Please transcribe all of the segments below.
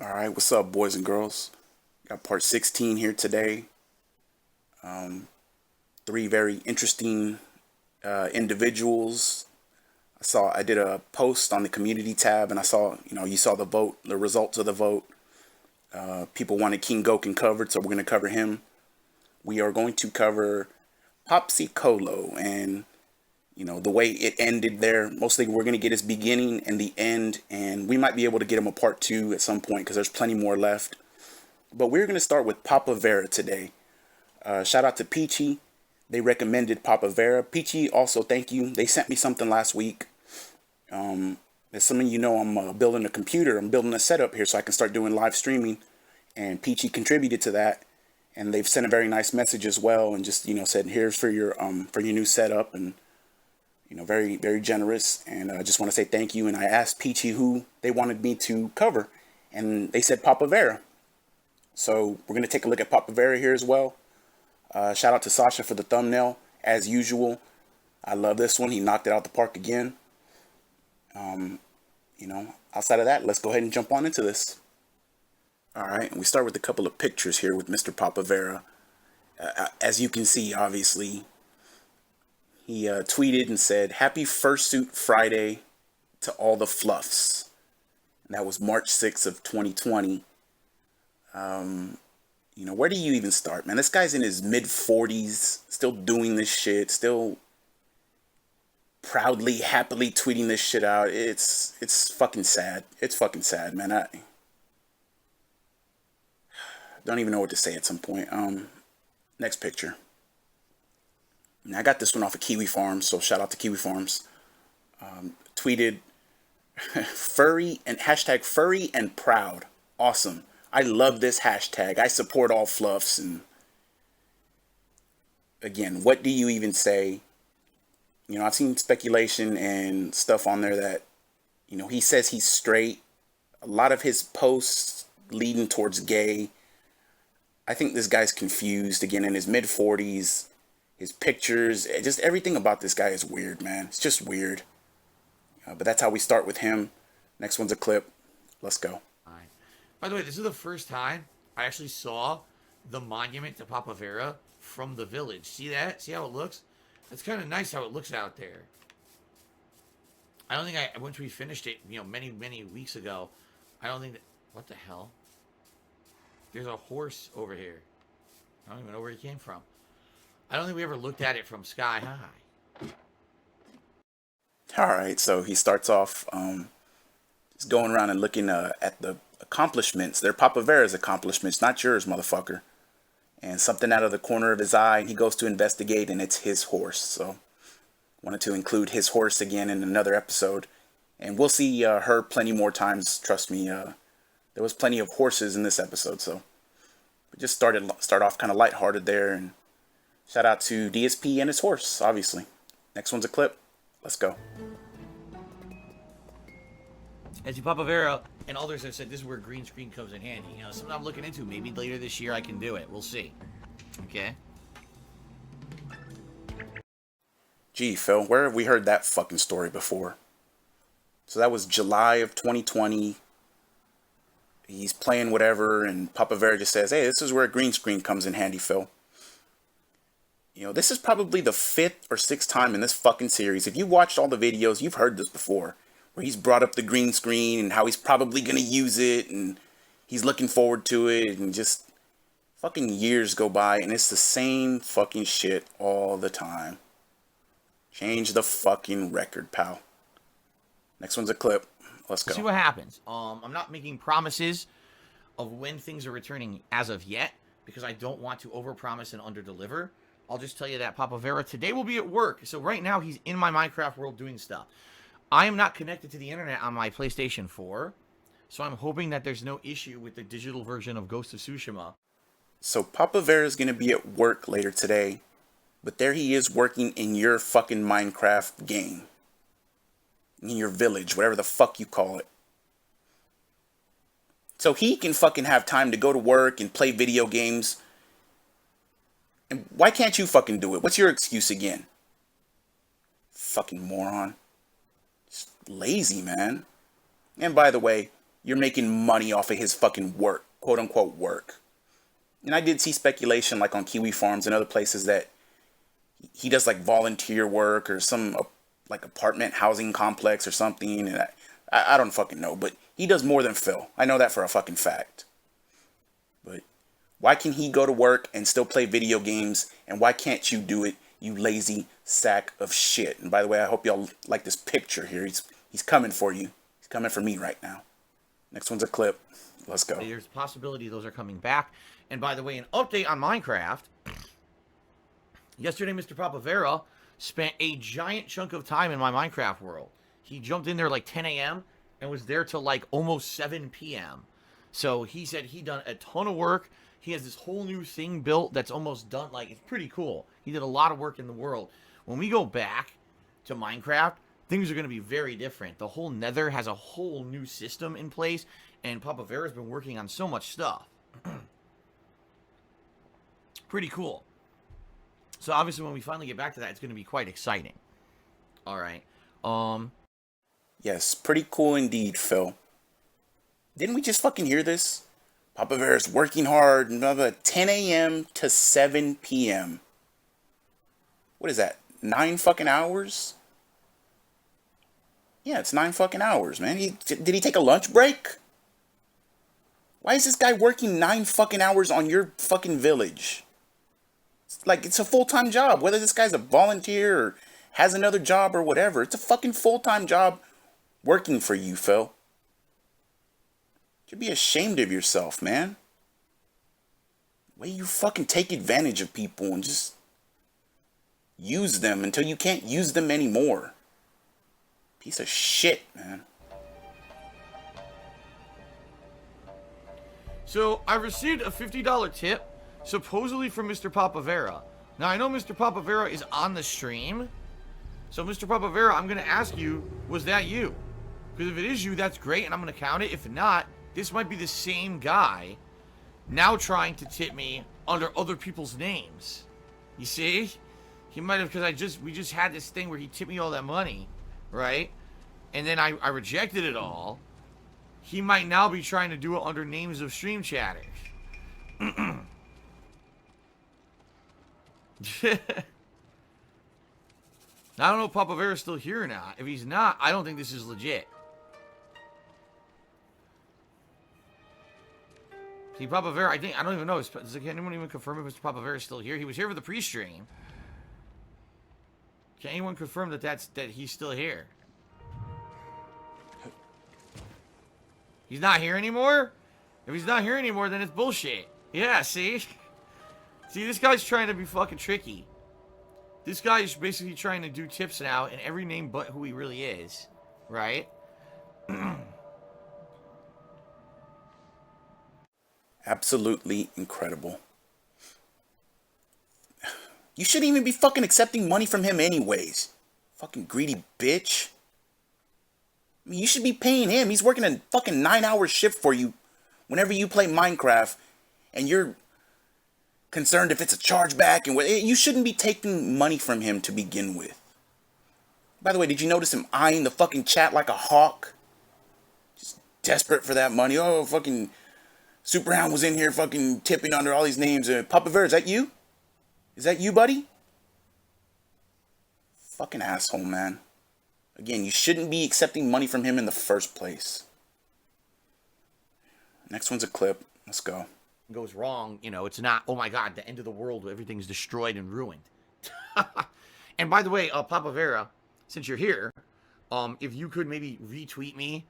All right, what's up, boys and girls? Got part 16 here today. Three very interesting individuals. I did a post on the community tab, and I saw, you saw the vote, the results of the vote. People wanted Kinggoken covered, so we're going to cover him. We are going to cover Popsicolo and, the way it ended there. Mostly we're going to get his beginning and the end, and we might be able to get him a part two at some point because there's plenty more left. But we're going to start with Papavera today. Shout out to Peachy. They recommended Papavera. Peachy, also thank you. They sent me something last week. As some of you know, I'm building a computer. I'm building a setup here so I can start doing live streaming. And Peachy contributed to that. And they've sent a very nice message as well. And just, said, here's for your new setup. And, very, very generous. And I just want to say thank you. And I asked Peachy who they wanted me to cover. And they said Papavera. So we're going to take a look at Papavera here as well. Shout out to Sasha for the thumbnail, as usual. I love this one. He knocked it out the park again. Outside of that, let's go ahead and jump on into this. All right, and we start with a couple of pictures here with Mr. Papavera. As you can see, obviously, he tweeted and said, "Happy Fursuit Friday to all the fluffs." And that was March 6th of 2020. Where do you even start, man? This guy's in his mid-40s, still doing this shit, still proudly, happily tweeting this shit out. It's fucking sad. It's fucking sad, man. I don't even know what to say at some point. Next picture. Now, I got this one off of Kiwi Farms, so shout out to Kiwi Farms. Tweeted furry and hashtag furry and proud. Awesome. I love this hashtag. I support all fluffs. And again, what do you even say? I've seen speculation and stuff on there that, he says he's straight. A lot of his posts leading towards gay. I think this guy's confused. Again, in his mid-40s, his pictures, just everything about this guy is weird, man. It's just weird. But that's how we start with him. Next one's a clip. Let's go. By the way, this is the first time I actually saw the monument to Papavera from the village. See that? See how it looks? It's kind of nice how it looks out there. I don't think once we finished it, many, many weeks ago, I don't think that, what the hell? There's a horse over here. I don't even know where he came from. I don't think we ever looked at it from sky high. All right, so he starts off just going around and looking at the accomplishments. They're Papavera's accomplishments, not yours, motherfucker. And something out of the corner of his eye, and he goes to investigate, and it's his horse. So wanted to include his horse again in another episode. And we'll see her plenty more times, trust me. There was plenty of horses in this episode, so we just start off kind of lighthearted there. And shout out to DSP and his horse, obviously. Next one's a clip. Let's go. As you Papavera and others have said, this is where green screen comes in handy. Something I'm looking into. Maybe later this year I can do it. We'll see. Okay? Gee, Phil, where have we heard that fucking story before? So that was July of 2020. He's playing whatever, and Papavera just says, "Hey, this is where a green screen comes in handy, Phil." This is probably the 5th or 6th time in this fucking series. If you watched all the videos, you've heard this before. Where he's brought up the green screen and how he's probably going to use it and he's looking forward to it, and just fucking years go by and it's the same fucking shit all the time. Change the fucking record, pal. Next one's a clip. Let's go. See what happens. I'm not making promises of when things are returning as of yet because I don't want to overpromise and underdeliver. I'll just tell you that Papavera today will be at work. So right now he's in my Minecraft world doing stuff. I am not connected to the internet on my PlayStation 4, so I'm hoping that there's no issue with the digital version of Ghost of Tsushima. So Papavera is going to be at work later today, but there he is working in your fucking Minecraft game. In your village, whatever the fuck you call it. So he can fucking have time to go to work and play video games. And why can't you fucking do it? What's your excuse again? Fucking moron. Just lazy, man. And by the way, you're making money off of his fucking work, quote unquote work. And I did see speculation like on Kiwi Farms and other places that he does like volunteer work or some like apartment housing complex or something. And I don't fucking know, but he does more than Phil. I know that for a fucking fact. But why can he go to work and still play video games, and why can't you do it, you lazy sack of shit? And by the way, I hope y'all like this picture here. He's coming for you. He's coming for me right now. Next one's a clip. Let's go. There's a possibility those are coming back. And by the way, an update on Minecraft. Yesterday, Mr. Papavera spent a giant chunk of time in my Minecraft world. He jumped in there like 10 a.m. and was there till like almost 7 p.m. So he said he done a ton of work. He has this whole new thing built that's almost done. Like, it's pretty cool. He did a lot of work in the world. When we go back to Minecraft, things are going to be very different. The whole Nether has a whole new system in place, and Papavera's been working on so much stuff. Pretty cool. So obviously when we finally get back to that, it's going to be quite exciting. All right. Yes, pretty cool indeed, Phil. Didn't we just fucking hear this? Papavera's working hard, blah, blah, 10 a.m. to 7 p.m. What is that? 9 fucking hours? Yeah, it's 9 fucking hours, man. Did he take a lunch break? Why is this guy working 9 fucking hours on your fucking village? It's a full-time job. Whether this guy's a volunteer or has another job or whatever, it's a fucking full-time job working for you, Phil. You should be ashamed of yourself, man. The way you fucking take advantage of people and just use them until you can't use them anymore. Piece of shit, man. So I received a $50 tip, supposedly from Mr. Papavera. Now I know Mr. Papavera is on the stream. So Mr. Papavera, I'm going to ask you, was that you? Because if it is you, that's great, and I'm going to count it. If not, this might be the same guy now trying to tip me under other people's names. You see? He might have, because we just had this thing where he tipped me all that money, right? And then I rejected it all. He might now be trying to do it under names of stream chatters. I don't know if Papavera's still here or not. If he's not, I don't think this is legit. See, Papavera, I don't even know. Does anyone even confirm if Mr. Papavera is still here? He was here for the pre-stream. Can anyone confirm that he's still here? He's not here anymore? If he's not here anymore, then it's bullshit. Yeah, see? See, this guy's trying to be fucking tricky. This guy is basically trying to do tips now in every name but who he really is. Right? Absolutely incredible. You shouldn't even be fucking accepting money from him anyways. Fucking greedy bitch. I mean, you should be paying him. He's working a fucking 9-hour shift for you whenever you play Minecraft, and you're concerned if it's a chargeback, and you shouldn't be taking money from him to begin with. By the way, did you notice him eyeing the fucking chat like a hawk? Just desperate for that money. Oh, fucking Superhound was in here fucking tipping under all these names. Papavera, is that you? Is that you, buddy? Fucking asshole, man. Again, you shouldn't be accepting money from him in the first place. Next one's a clip. Let's go. Goes wrong, it's not, oh my god, the end of the world, everything's destroyed and ruined. And by the way, Papavera, since you're here, if you could maybe retweet me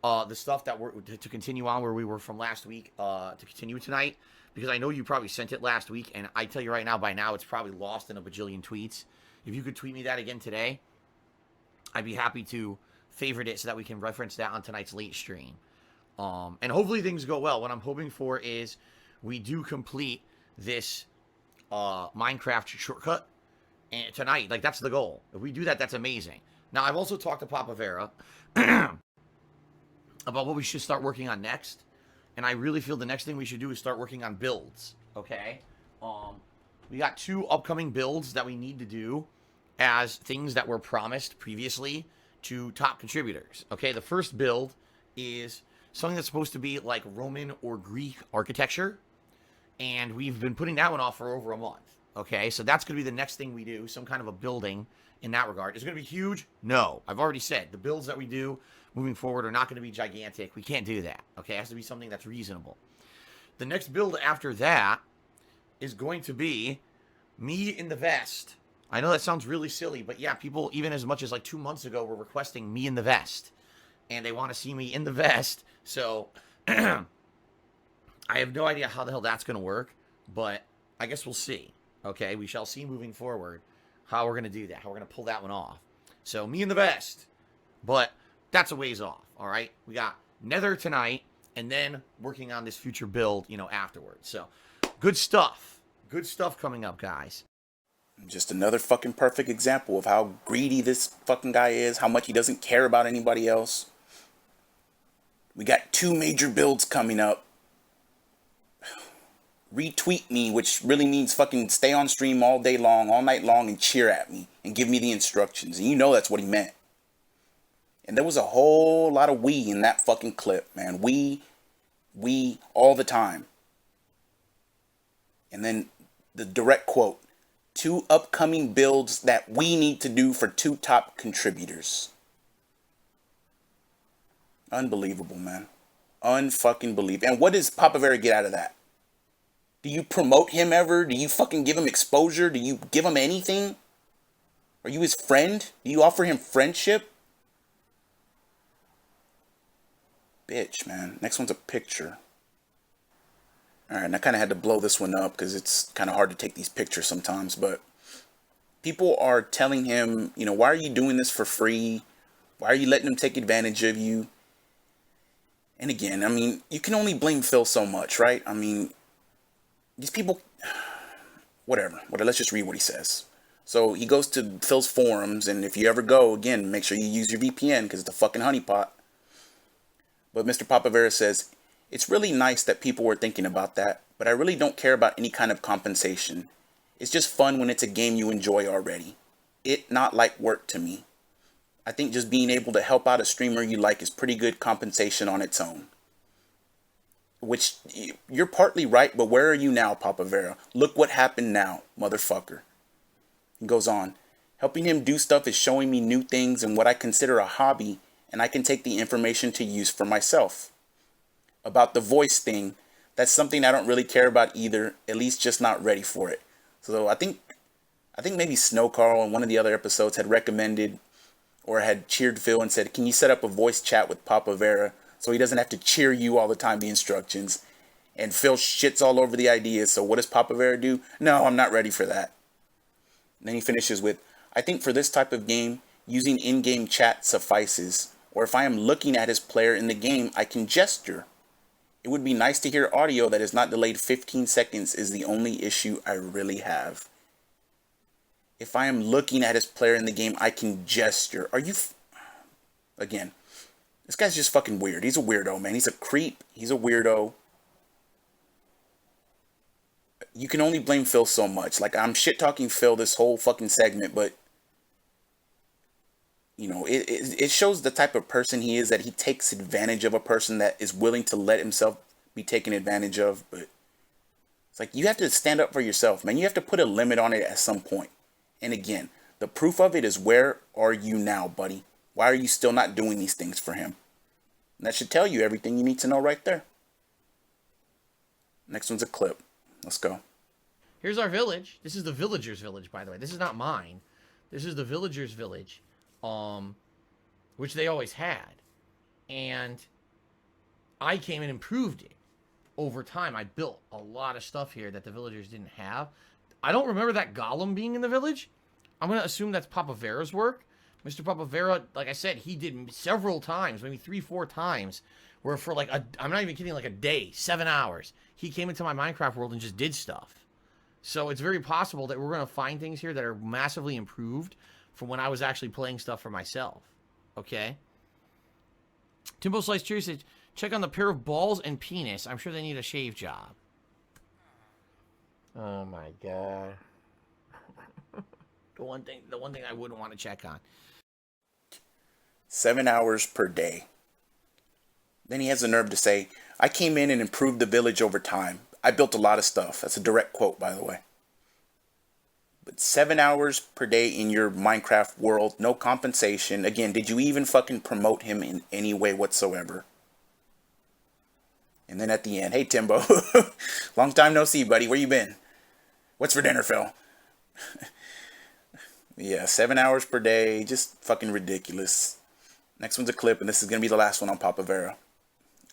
the stuff that we're to continue on where we were from last week to continue tonight, because I know you probably sent it last week, and I tell you right now, by now it's probably lost in a bajillion tweets. If you could tweet me that again today, I'd be happy to favorite it so that we can reference that on tonight's late stream. And hopefully things go well. What I'm hoping for is we do complete this Minecraft shortcut and tonight. Like, that's the goal. If we do that, that's amazing. Now, I've also talked to Papavera about what we should start working on next. And I really feel the next thing we should do is start working on builds. Okay? We got 2 upcoming builds that we need to do as things that were promised previously to top contributors. Okay? The first build is something that's supposed to be like Roman or Greek architecture. And we've been putting that one off for over a month. Okay, so that's going to be the next thing we do, some kind of a building in that regard. Is it going to be huge? No. I've already said the builds that we do moving forward are not going to be gigantic. We can't do that. Okay, it has to be something that's reasonable. The next build after that is going to be me in the vest. I know that sounds really silly, but yeah, people even as much as like 2 months ago were requesting me in the vest. And they want to see me in the vest. So I have no idea how the hell that's going to work, but I guess we'll see. Okay, we shall see moving forward how we're going to do that, how we're going to pull that one off. So, me in the vest, but that's a ways off, all right? We got Nether tonight, and then working on this future build, afterwards. So, good stuff. Good stuff coming up, guys. Just another fucking perfect example of how greedy this fucking guy is, how much he doesn't care about anybody else. We got 2 major builds coming up. Retweet me, which really means fucking stay on stream all day long, all night long, and cheer at me and give me the instructions. And you know that's what he meant. And there was a whole lot of we in that fucking clip, man. We, all the time. And then the direct quote, 2 upcoming builds that we need to do for 2 top contributors. Unbelievable, man. Unfucking believable. And what does Papavera get out of that? Do you promote him ever? Do you fucking give him exposure? Do you give him anything? Are you his friend? Do you offer him friendship? Bitch, man. Next one's a picture. Alright, and I kind of had to blow this one up because it's kind of hard to take these pictures sometimes. But people are telling him, why are you doing this for free? Why are you letting him take advantage of you? And again, I mean, you can only blame Phil so much, right? I mean, these people, whatever, let's just read what he says. So he goes to Phil's forums, and if you ever go, again, make sure you use your VPN because it's a fucking honeypot. But Mr. Papavera says, it's really nice that people were thinking about that, but I really don't care about any kind of compensation. It's just fun when it's a game you enjoy already. It not like work to me. I think just being able to help out a streamer you like is pretty good compensation on its own. Which, you're partly right, but where are you now, Papavera? Look what happened now, motherfucker. He goes on, helping him do stuff is showing me new things and what I consider a hobby, and I can take the information to use for myself. About the voice thing, that's something I don't really care about either, at least just not ready for it. So I think maybe Snow Carl in one of the other episodes had recommended or had cheered Phil and said, can you set up a voice chat with Papavera so he doesn't have to cheer you all the time, the instructions. And Phil shits all over the ideas. So what does Papavera do? No, I'm not ready for that. And then he finishes with, I think for this type of game, using in-game chat suffices. Or if I am looking at his player in the game, I can gesture. It would be nice to hear audio that is not delayed 15 seconds is the only issue I really have. If I am looking at his player in the game, I can gesture. Are you... Again, this guy's just fucking weird. He's a weirdo, man. He's a creep. He's a weirdo. You can only blame Phil so much. Like, I'm shit-talking Phil this whole fucking segment, but... it shows the type of person he is, that he takes advantage of a person that is willing to let himself be taken advantage of. But it's like, you have to stand up for yourself, man. You have to put a limit on it at some point. And again, the proof of it is, where are you now, buddy? Why are you still not doing these things for him? And that should tell you everything you need to know right there. Next one's a clip. Let's go. Here's our village. This is the villagers' village, by the way. This is not mine. This is the villagers' village, which they always had. And I came and improved it over time. I built a lot of stuff here that the villagers didn't have. I don't remember that golem being in the village. I'm going to assume that's Papavera's work. Mr. Papavera, like I said, he did several times, maybe 3-4 times, where for like I'm not even kidding, like a day, 7 hours, he came into my Minecraft world and just did stuff. So it's very possible that we're going to find things here that are massively improved from when I was actually playing stuff for myself. Okay? Timbo Slice Cheers said, check on the pair of balls and penis. I'm sure they need a shave job. Oh my god. The one thing I wouldn't want to check on. 7 hours per day. Then he has the nerve to say, I came in and improved the village over time. I built a lot of stuff. That's a direct quote, by the way. But 7 hours per day in your Minecraft world, no compensation. Again, did you even fucking promote him in any way whatsoever? And then at the end, hey Timbo, long time no see, buddy. Where you been? What's for dinner, Phil? Yeah, 7 hours per day, just fucking ridiculous. Next one's a clip, and this is gonna be the last one on Papavera.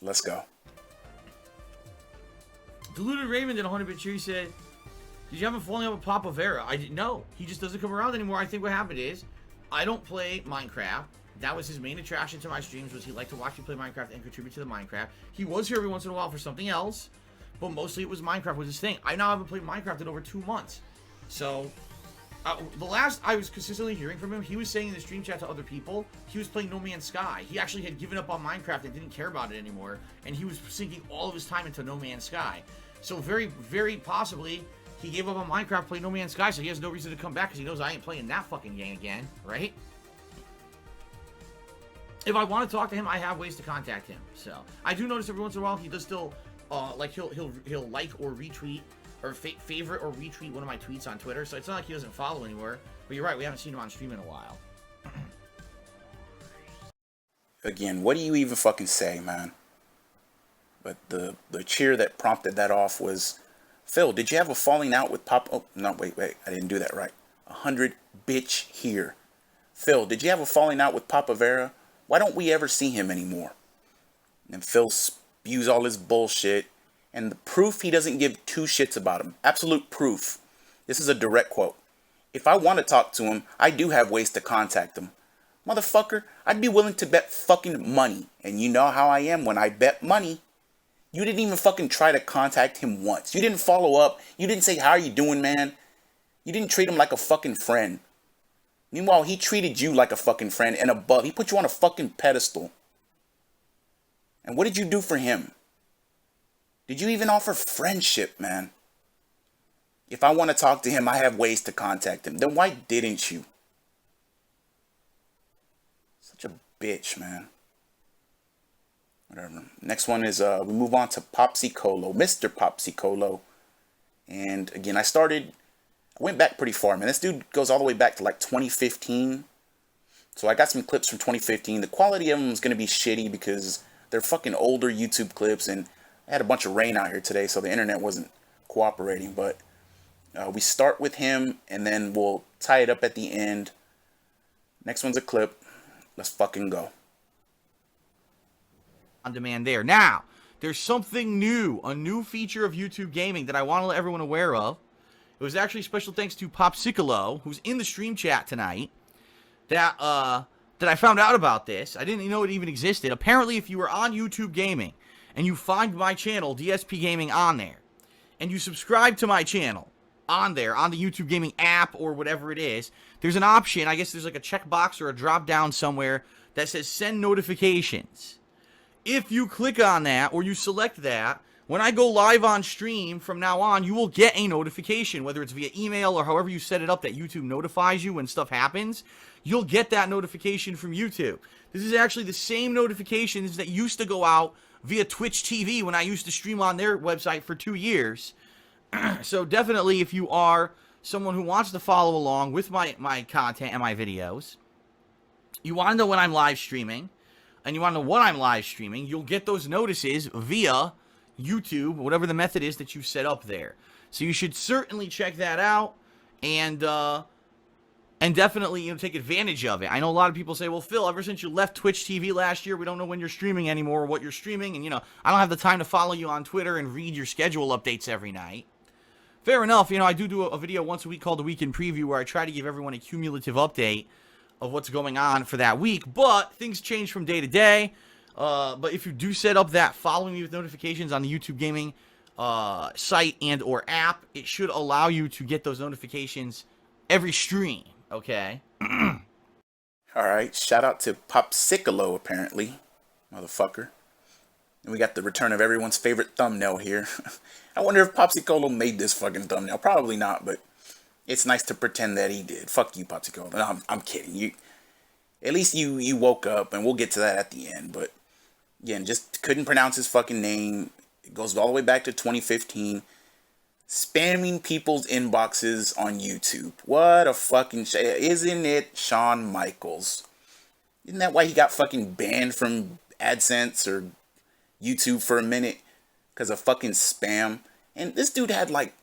Let's go. Deluded Raymond in 100-bit cheer said, did you have a falling out with Papavera? I didn't know. He just doesn't come around anymore. I think what happened is, I don't play Minecraft. That was his main attraction to my streams, was he liked to watch me play Minecraft and contribute to the Minecraft. He was here every once in a while for something else, but mostly it was Minecraft was his thing. I now haven't played Minecraft in over 2 months. So, the last I was consistently hearing from him, he was saying in the stream chat to other people, he was playing No Man's Sky. He actually had given up on Minecraft and didn't care about it anymore, and he was sinking all of his time into No Man's Sky. So very, very possibly, he gave up on Minecraft, played No Man's Sky, so he has no reason to come back because he knows I ain't playing that fucking game again, right? If I want to talk to him, I have ways to contact him. So I do notice every once in a while he does still, like he'll like or retweet or favorite or retweet one of my tweets on Twitter. So it's not like he doesn't follow anywhere. But you're right, we haven't seen him on stream in a while. Again, what do you even fucking say, man? But the cheer that prompted that off was, Phil, did you have a falling out with Pop? Oh, no, wait, I didn't do that right. 100 bitch here. Phil, did you have a falling out with Papavera? Why don't we ever see him anymore? And Phil spews all his bullshit. And the proof he doesn't give two shits about him. Absolute proof. This is a direct quote. If I want to talk to him, I do have ways to contact him. Motherfucker, I'd be willing to bet fucking money. And you know how I am when I bet money. You didn't even fucking try to contact him once. You didn't follow up. You didn't say, how are you doing, man? You didn't treat him like a fucking friend. Meanwhile, he treated you like a fucking friend and above. He put you on a fucking pedestal. And what did you do for him? Did you even offer friendship, man? If I want to talk to him, I have ways to contact him. Then why didn't you? Such a bitch, man. Whatever. Next one is, we move on to Popsicolo, Mr. Popsicolo. And again, I went back pretty far, man. This dude goes all the way back to like 2015. So I got some clips from 2015. The quality of them is going to be shitty because they're fucking older YouTube clips. And I had a bunch of rain out here today, so the internet wasn't cooperating. But we start with him, and then we'll tie it up at the end. Next one's a clip. Let's fucking go. On demand there. Now, there's something new, a new feature of YouTube gaming that I want to let everyone aware of. It was actually special thanks to Popsicolo, who's in the stream chat tonight, that I found out about this. I didn't know it even existed. Apparently, if you were on YouTube Gaming and you find my channel, DSP Gaming, on there, and you subscribe to my channel on there, on the YouTube Gaming app or whatever it is, there's an option, I guess there's like a checkbox or a drop down somewhere that says send notifications. If you click on that or you select that, when I go live on stream from now on, you will get a notification, whether it's via email or however you set it up that YouTube notifies you when stuff happens. You'll get that notification from YouTube. This is actually the same notifications that used to go out via Twitch TV when I used to stream on their website for 2 years. So definitely, if you are someone who wants to follow along with my content and my videos, you want to know when I'm live streaming, and you want to know what I'm live streaming, you'll get those notices via YouTube, whatever the method is that you set up there. So you should certainly check that out, and definitely, take advantage of it. I know a lot of people say, well, Phil, ever since you left Twitch TV last year, we don't know when you're streaming anymore or what you're streaming, and I don't have the time to follow you on Twitter and read your schedule updates every night. Fair enough. I do a video once a week called the Week in Preview where I try to give everyone a cumulative update of what's going on for that week, but things change from day to day. But if you do set up that following me with notifications on the YouTube Gaming site and or app, it should allow you to get those notifications every stream, okay? Alright, shout out to Popsicolo, apparently. Motherfucker. And we got the return of everyone's favorite thumbnail here. I wonder if Popsicolo made this fucking thumbnail. Probably not, but it's nice to pretend that he did. Fuck you, Popsicolo. No, I'm kidding. At least you woke up, and we'll get to that at the end. But Again, just couldn't pronounce his fucking name. It goes all the way back to 2015. Spamming people's inboxes on YouTube. What a fucking isn't it Shawn Michaels? Isn't that why he got fucking banned from AdSense or YouTube for a minute? Because of fucking spam. And this dude had like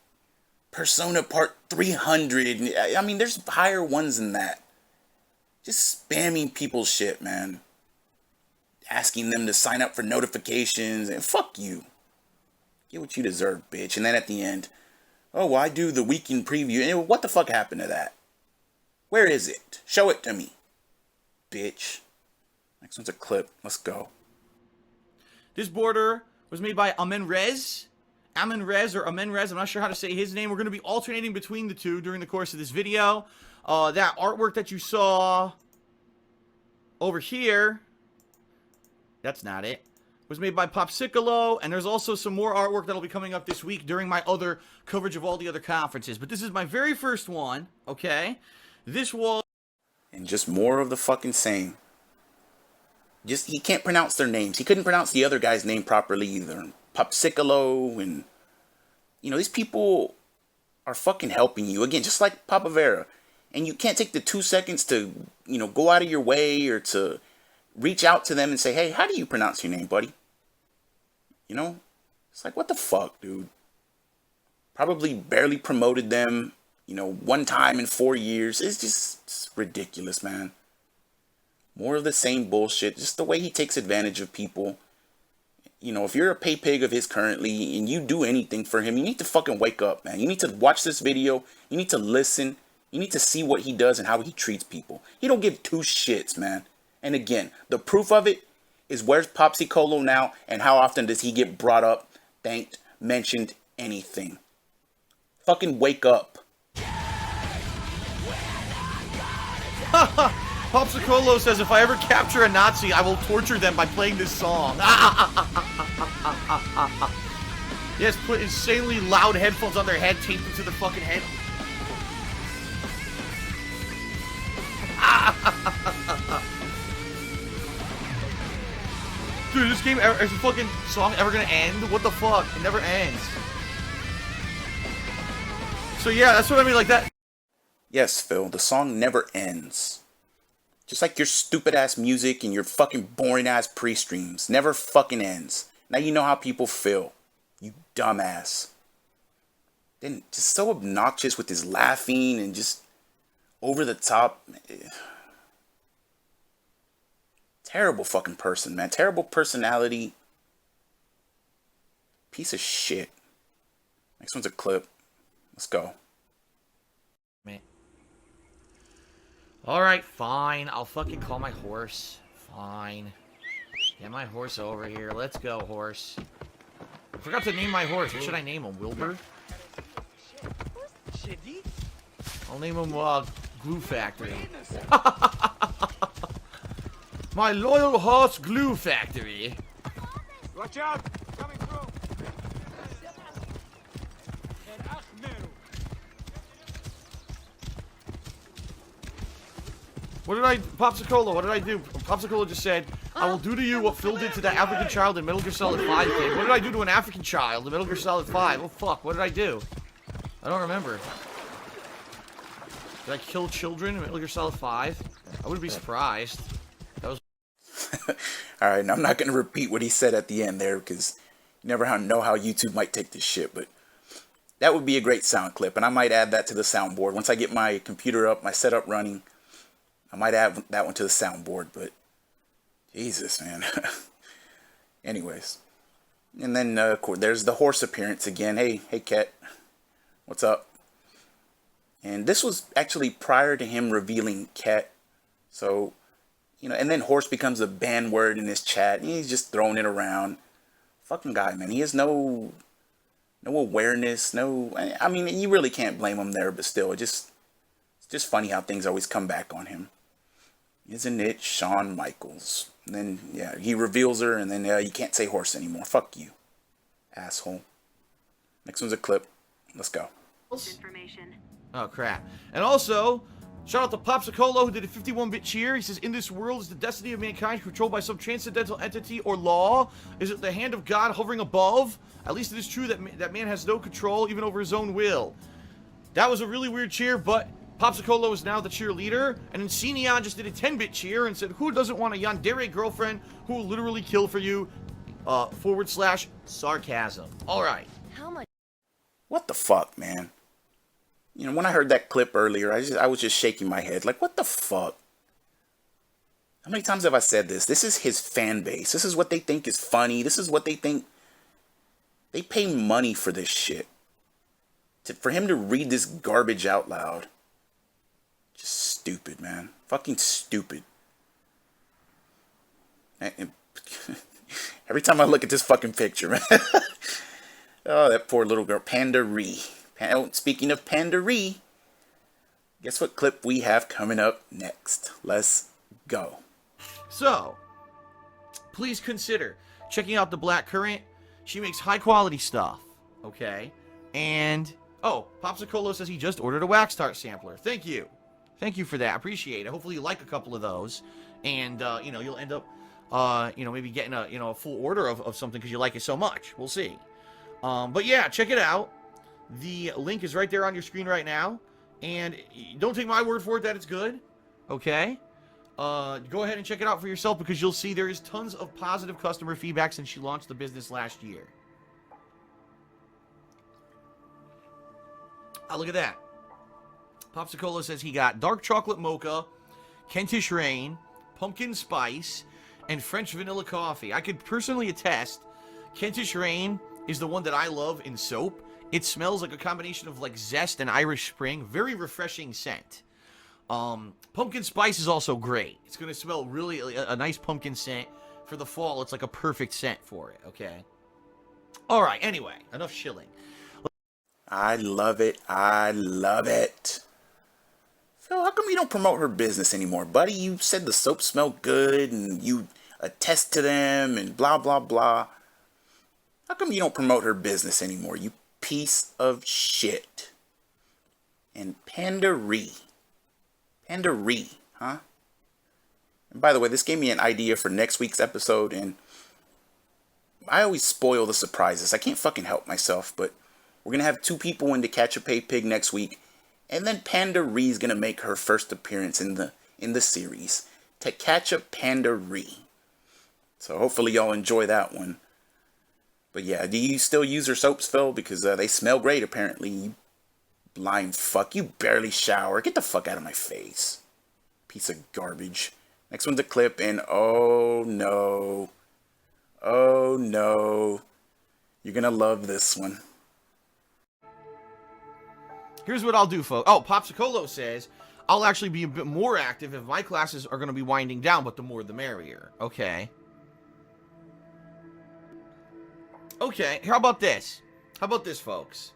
Persona Part 300. I mean, there's higher ones than that. Just spamming people's shit, man. Asking them to sign up for notifications. And fuck you. Get what you deserve, bitch. And then at the end, oh, well, I do the weekend preview. And what the fuck happened to that? Where is it? Show it to me, bitch. Next one's a clip. Let's go. This border was made by Amenrez. Amenrez or Amenrez. I'm not sure how to say his name. We're going to be alternating between the two during the course of this video. That artwork that you saw over here, that's not it, was made by Popsicolo, and there's also some more artwork that'll be coming up this week during my other coverage of all the other conferences. But this is my very first one, okay? This was... And just more of the fucking same. Just, he can't pronounce their names. He couldn't pronounce the other guy's name properly either. Popsicolo, and... You know, these people are fucking helping you. Again, just like Papavera. And you can't take the 2 seconds to, you know, go out of your way or to reach out to them and say, hey, how do you pronounce your name, buddy? You know? It's like, what the fuck, dude? Probably barely promoted them, you know, one time in 4 years. It's ridiculous, man. More of the same bullshit. Just the way he takes advantage of people. You know, if you're a pay pig of his currently and you do anything for him, you need to fucking wake up, man. You need to watch this video. You need to listen. You need to see what he does and how he treats people. He don't give two shits, man. And again, the proof of it is where's Popsicolo now and how often does he get brought up, thanked, mentioned, anything. Fucking wake up. Popsicolo says, if I ever capture a Nazi, I will torture them by playing this song. Yes, put insanely loud headphones on their head, tape them to their fucking head. Dude, this game, is the fucking song ever gonna end? What the fuck? It never ends. So yeah, that's what I mean, like that. Yes, Phil, the song never ends. Just like your stupid ass music and your fucking boring ass pre-streams. Never fucking ends. Now you know how people feel. You dumbass. Then just so obnoxious with his laughing and just over the top. Terrible fucking person, man. Terrible personality. Piece of shit. Next one's a clip. Let's go. Man. Alright, fine. I'll fucking call my horse. Fine. Get my horse over here. Let's go, horse. I forgot to name my horse. What should I name him? Wilbur? I'll name him, Glue Factory. My loyal horse, Glue Factory. Watch out! Coming through! What did I... Popsicolo, what did I do? Popsicolo just said, I will do to you what Phil did to that African child in Metal Gear Solid 5 kid. What did I do to an African child in Metal Gear Solid 5? Oh, fuck. What did I do? I don't remember. Did I kill children in Metal Gear Solid 5? I wouldn't be surprised. That was... Alright, I'm not going to repeat what he said at the end there, because you never know how YouTube might take this shit, but that would be a great sound clip, and I might add that to the soundboard. Once I get my computer up, my setup running, I might add that one to the soundboard, but Jesus, man. Anyways. And then, there's the horse appearance again. Hey, Ket. What's up? And this was actually prior to him revealing Ket. So, you know, and then horse becomes a banned word in his chat. And he's just throwing it around. Fucking guy, man. He has no awareness. I mean, you really can't blame him there, but still, it's just funny how things always come back on him. Isn't it Shawn Michaels? And then, yeah, he reveals her, and then you can't say horse anymore. Fuck you, asshole. Next one's a clip. Let's go. Oh, crap. And also, Shout out to Popsicolo, who did a 51-bit cheer. He says, in this world, is the destiny of mankind controlled by some transcendental entity or law? Is it the hand of God hovering above? At least it is true that man has no control, even over his own will. That was a really weird cheer, but Popsicolo is now the cheerleader. And then Cineon just did a 10-bit cheer and said, who doesn't want a yandere girlfriend who will literally kill for you? / sarcasm. All right. How much? What the fuck, man? You know, when I heard that clip earlier, I was just shaking my head. Like, what the fuck? How many times have I said this? This is his fan base. This is what they think is funny. This is what they think. They pay money for this shit. For him to read this garbage out loud. Just stupid, man. Fucking stupid. Every time I look at this fucking picture, man. Oh, that poor little girl. Panda-Ree. Speaking of Panda-Ree, guess what clip we have coming up next? Let's go. So, please consider checking out the Black Currant. She makes high quality stuff, okay? And, oh, Popsicolo says he just ordered a Wax Tart sampler. Thank you. Thank you for that. I appreciate it. Hopefully you like a couple of those. And, you know, you'll end up, maybe getting a full order of something because you like it so much. We'll see. But yeah, check it out. The link is right there on your screen right now. And don't take my word for it that it's good. Okay? Go ahead and check it out for yourself because you'll see there is tons of positive customer feedback since she launched the business last year. Oh, look at that. Popsicolo says he got dark chocolate mocha, Kentish rain, pumpkin spice, and French vanilla coffee. I could personally attest, Kentish rain is the one that I love in soap. It smells like a combination of like zest and Irish Spring. Very refreshing scent. Pumpkin spice is also great. It's going to smell really a nice pumpkin scent. For the fall, it's like a perfect scent for it, okay? All right, anyway, enough shilling. I love it. I love it. Phil, how come you don't promote her business anymore, buddy? You said the soap smelled good and you attest to them and blah, blah, blah. How come you don't promote her business anymore, you piece of shit? And Panda-Ree, huh? And by the way, this gave me an idea for next week's episode, and I always spoil the surprises. I can't fucking help myself, but we're going to have 2 people in To Catch a Pay Pig next week, and then Panda-Ree's going to make her first appearance in the series. To Catch a Panda-Ree. So hopefully y'all enjoy that one. But yeah, do you still use her soaps, Phil? Because they smell great, apparently. You blind fuck. You barely shower. Get the fuck out of my face. Piece of garbage. Next one's a clip, and oh no. Oh no. You're gonna love this one. Here's what I'll do, folks. Oh, Popsicolo says, I'll actually be a bit more active if my classes are going to be winding down, but the more the merrier. Okay. Okay, how about this? How about this, folks?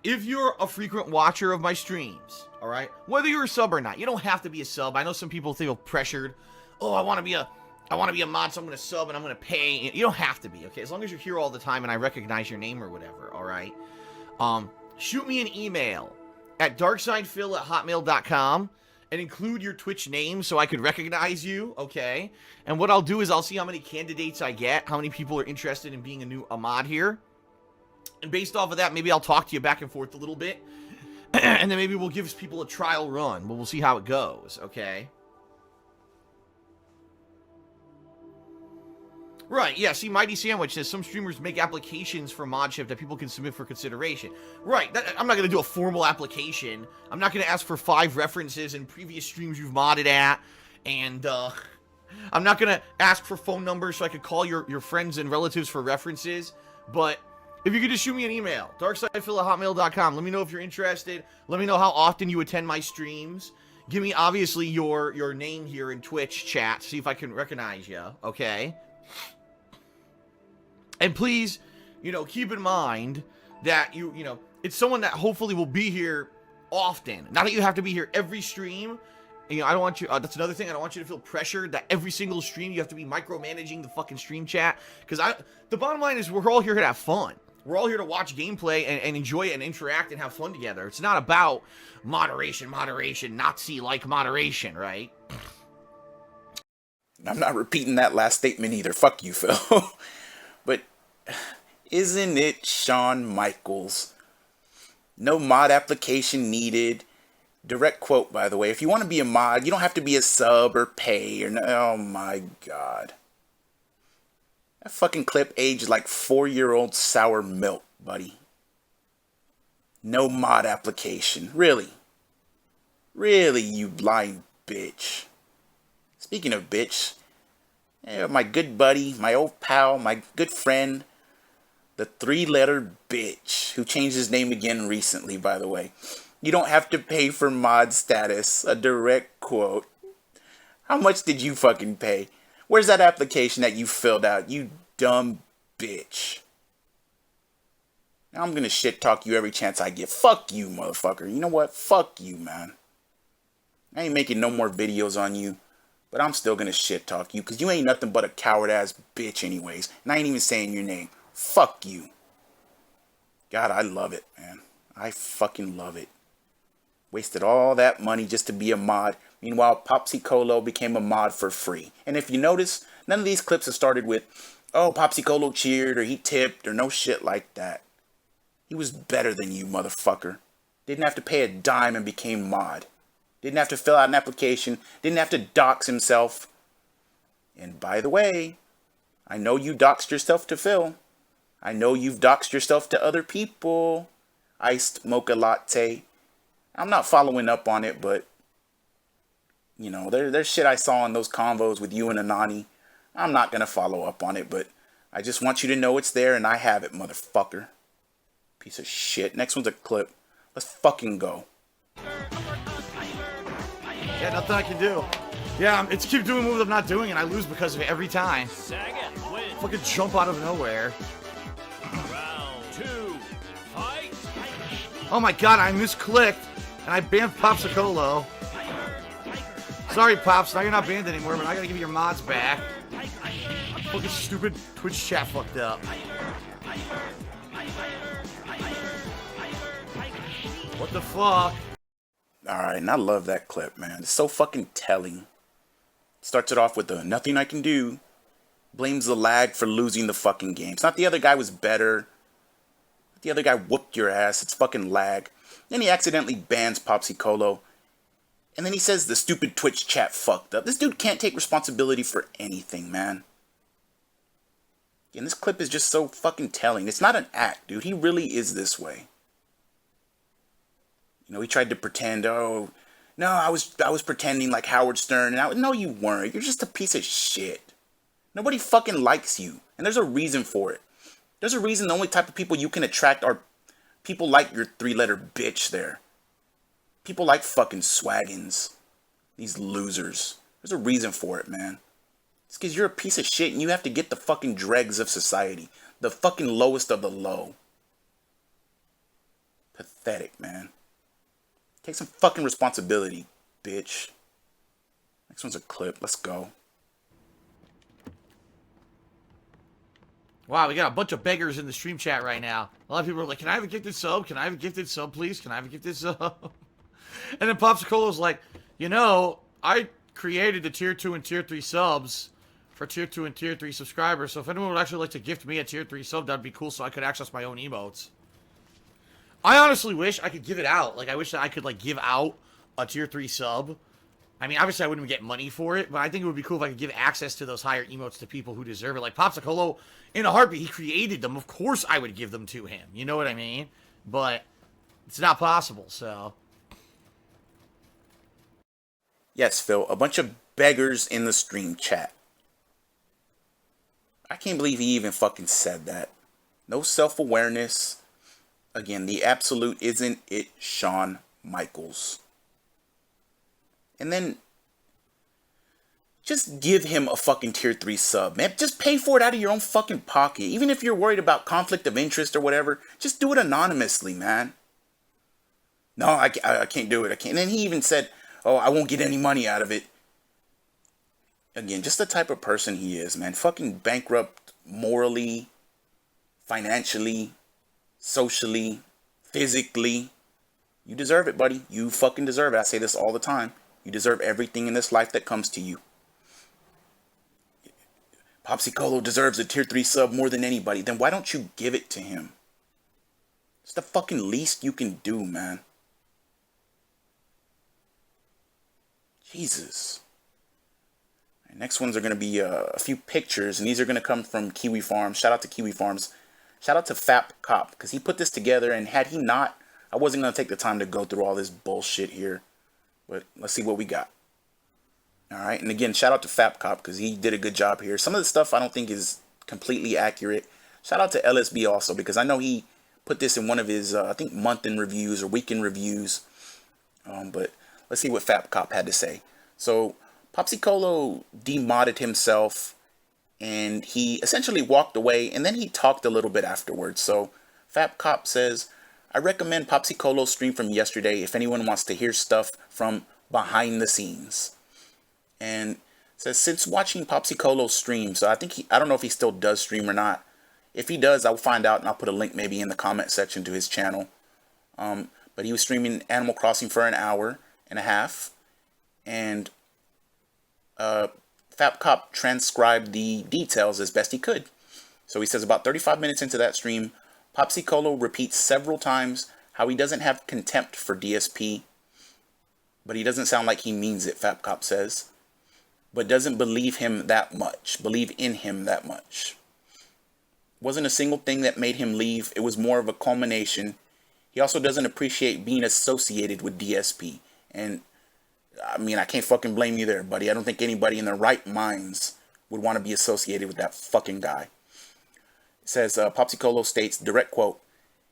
If you're a frequent watcher of my streams, all right, whether you're a sub or not, you don't have to be a sub. I know some people feel pressured. Oh, I want to be a mod, so I'm going to sub and I'm going to pay. You don't have to be, okay? As long as you're here all the time and I recognize your name or whatever, all right? Shoot me an email at darksidephil@hotmail.com and include your Twitch name so I could recognize you, okay? And what I'll do is I'll see how many candidates I get, how many people are interested in being a mod here. And based off of that, maybe I'll talk to you back and forth a little bit. And then maybe we'll give people a trial run, but we'll see how it goes, okay? Right, yeah, see, Mighty Sandwich says some streamers make applications for modship that people can submit for consideration. Right, I'm not going to do a formal application. I'm not going to ask for 5 references in previous streams you've modded at. And, I'm not going to ask for phone numbers so I could call your friends and relatives for references. But if you could just shoot me an email, darksidephil@hotmail.com. Let me know if you're interested. Let me know how often you attend my streams. Give me, obviously, your name here in Twitch chat. See if I can recognize you, okay? And please, keep in mind that it's someone that hopefully will be here often. Not that you have to be here every stream. I don't want you, that's another thing, I don't want you to feel pressured that every single stream you have to be micromanaging the fucking stream chat. Because the bottom line is we're all here to have fun. We're all here to watch gameplay and enjoy it and interact and have fun together. It's not about moderation, Nazi-like moderation, right? I'm not repeating that last statement either. Fuck you, Phil. But isn't it Shawn Michaels? No mod application needed. Direct quote, by the way. If you want to be a mod, you don't have to be a sub or pay or no. Oh my god. That fucking clip aged like 4-year-old sour milk, buddy. No mod application. Really? Really, you blind bitch. Speaking of bitch, my good buddy, my old pal, my good friend, the 3-letter bitch, who changed his name again recently, by the way. You don't have to pay for mod status. A direct quote. How much did you fucking pay? Where's that application that you filled out, you dumb bitch? Now I'm gonna shit talk you every chance I get. Fuck you, motherfucker. You know what? Fuck you, man. I ain't making no more videos on you, but I'm still gonna shit talk you, because you ain't nothing but a coward ass bitch anyways. And I ain't even saying your name. Fuck you. God, I love it, man. I fucking love it. Wasted all that money just to be a mod. Meanwhile, Popsicolo became a mod for free. And if you notice, none of these clips have started with, oh, Popsicolo cheered or he tipped or no shit like that. He was better than you, motherfucker. Didn't have to pay a dime and became mod. Didn't have to fill out an application. Didn't have to dox himself. And by the way, I know you doxed yourself to Phil. I know you've doxed yourself to other people. Iced mocha latte. I'm not following up on it, but you know, there's shit I saw in those convos with you and Anani. I'm not gonna follow up on it, but I just want you to know it's there and I have it, motherfucker. Piece of shit. Next one's a clip. Let's fucking go. Yeah, nothing I can do. Yeah, it's keep doing moves I'm not doing, and I lose because of it every time. Fucking jump out of nowhere. Round 2, fight! Oh my god, I misclicked, and I banned Popsicolo. Sorry, Pops, now you're not banned anymore, but I gotta give you your mods back. Fucking stupid Twitch chat fucked up. What the fuck? Alright, and I love that clip, man. It's so fucking telling. Starts it off with the nothing I can do. Blames the lag for losing the fucking game. It's not the other guy was better. The other guy whooped your ass. It's fucking lag. Then he accidentally bans Popsicolo. And then he says the stupid Twitch chat fucked up. This dude can't take responsibility for anything, man. And this clip is just so fucking telling. It's not an act, dude. He really is this way. You know, he tried to pretend, oh, no, I was pretending like Howard Stern. And no, you weren't. You're just a piece of shit. Nobody fucking likes you. And there's a reason for it. There's a reason the only type of people you can attract are people like your 3-letter bitch there. People like fucking swaggins. These losers. There's a reason for it, man. It's because you're a piece of shit and you have to get the fucking dregs of society. The fucking lowest of the low. Pathetic, man. Take some fucking responsibility, bitch. Next one's a clip. Let's go. Wow, we got a bunch of beggars in the stream chat right now. A lot of people are like, can I have a gifted sub? Can I have a gifted sub, please? Can I have a gifted sub? And then Popsicolo's like, you know, I created the tier 2 and tier 3 subs for tier 2 and tier 3 subscribers. So if anyone would actually like to gift me a tier 3 sub, that'd be cool so I could access my own emotes. I honestly wish I could give it out. Like, I wish that I could, like, give out a tier 3 sub. I mean, obviously I wouldn't get money for it, but I think it would be cool if I could give access to those higher emotes to people who deserve it. Like Popsicolo, in a heartbeat, he created them. Of course I would give them to him. You know what I mean? But it's not possible, so. Yes, Phil, a bunch of beggars in the stream chat. I can't believe he even fucking said that. No self-awareness. Again, the absolute isn't it Shawn Michaels. And then just give him a fucking tier 3 sub, man. Just pay for it out of your own fucking pocket. Even if you're worried about conflict of interest or whatever, just do it anonymously, man. No, I can't do it. I can't. And then he even said, oh, I won't get any money out of it. Again, just the type of person he is, man. Fucking bankrupt morally, financially. socially, physically. You deserve it, buddy. You fucking deserve it. I say this all the time. You deserve everything in this life that comes to you. Popsicolo deserves a tier 3 sub more than anybody. Then why don't you give it to him? It's the fucking least you can do, man. Jesus. And next ones are going to be a few pictures, and these are going to come from Kiwi Farms. Shout out to Kiwi Farms. Shout out to Fap Cop, because he put this together, and had he not, I wasn't going to take the time to go through all this bullshit here. But let's see what we got. Alright, and again, shout out to Fap Cop, because he did a good job here. Some of the stuff I don't think is completely accurate. Shout out to LSB also, because I know he put this in one of his, I think, month-end reviews or weekend reviews. But let's see what Fap Cop had to say. So, Popsicolo demodded himself, and he essentially walked away, and then he talked a little bit afterwards. So, Fap Cop says, I recommend Popsicolo's stream from yesterday if anyone wants to hear stuff from behind the scenes. And says, since watching Popsicolo's stream, so I think I don't know if he still does stream or not. If he does, I'll find out, and I'll put a link maybe in the comment section to his channel. But he was streaming Animal Crossing for an hour and a half, and Fap Cop transcribed the details as best he could. So he says about 35 minutes into that stream, Popsicolo repeats several times how he doesn't have contempt for DSP, but he doesn't sound like he means it, Fap Cop says, but doesn't believe in him that much. Wasn't a single thing that made him leave. It was more of a culmination. He also doesn't appreciate being associated with DSP. And, I mean, I can't fucking blame you there, buddy. I don't think anybody in their right minds would want to be associated with that fucking guy. It says, Popsicolo states, direct quote,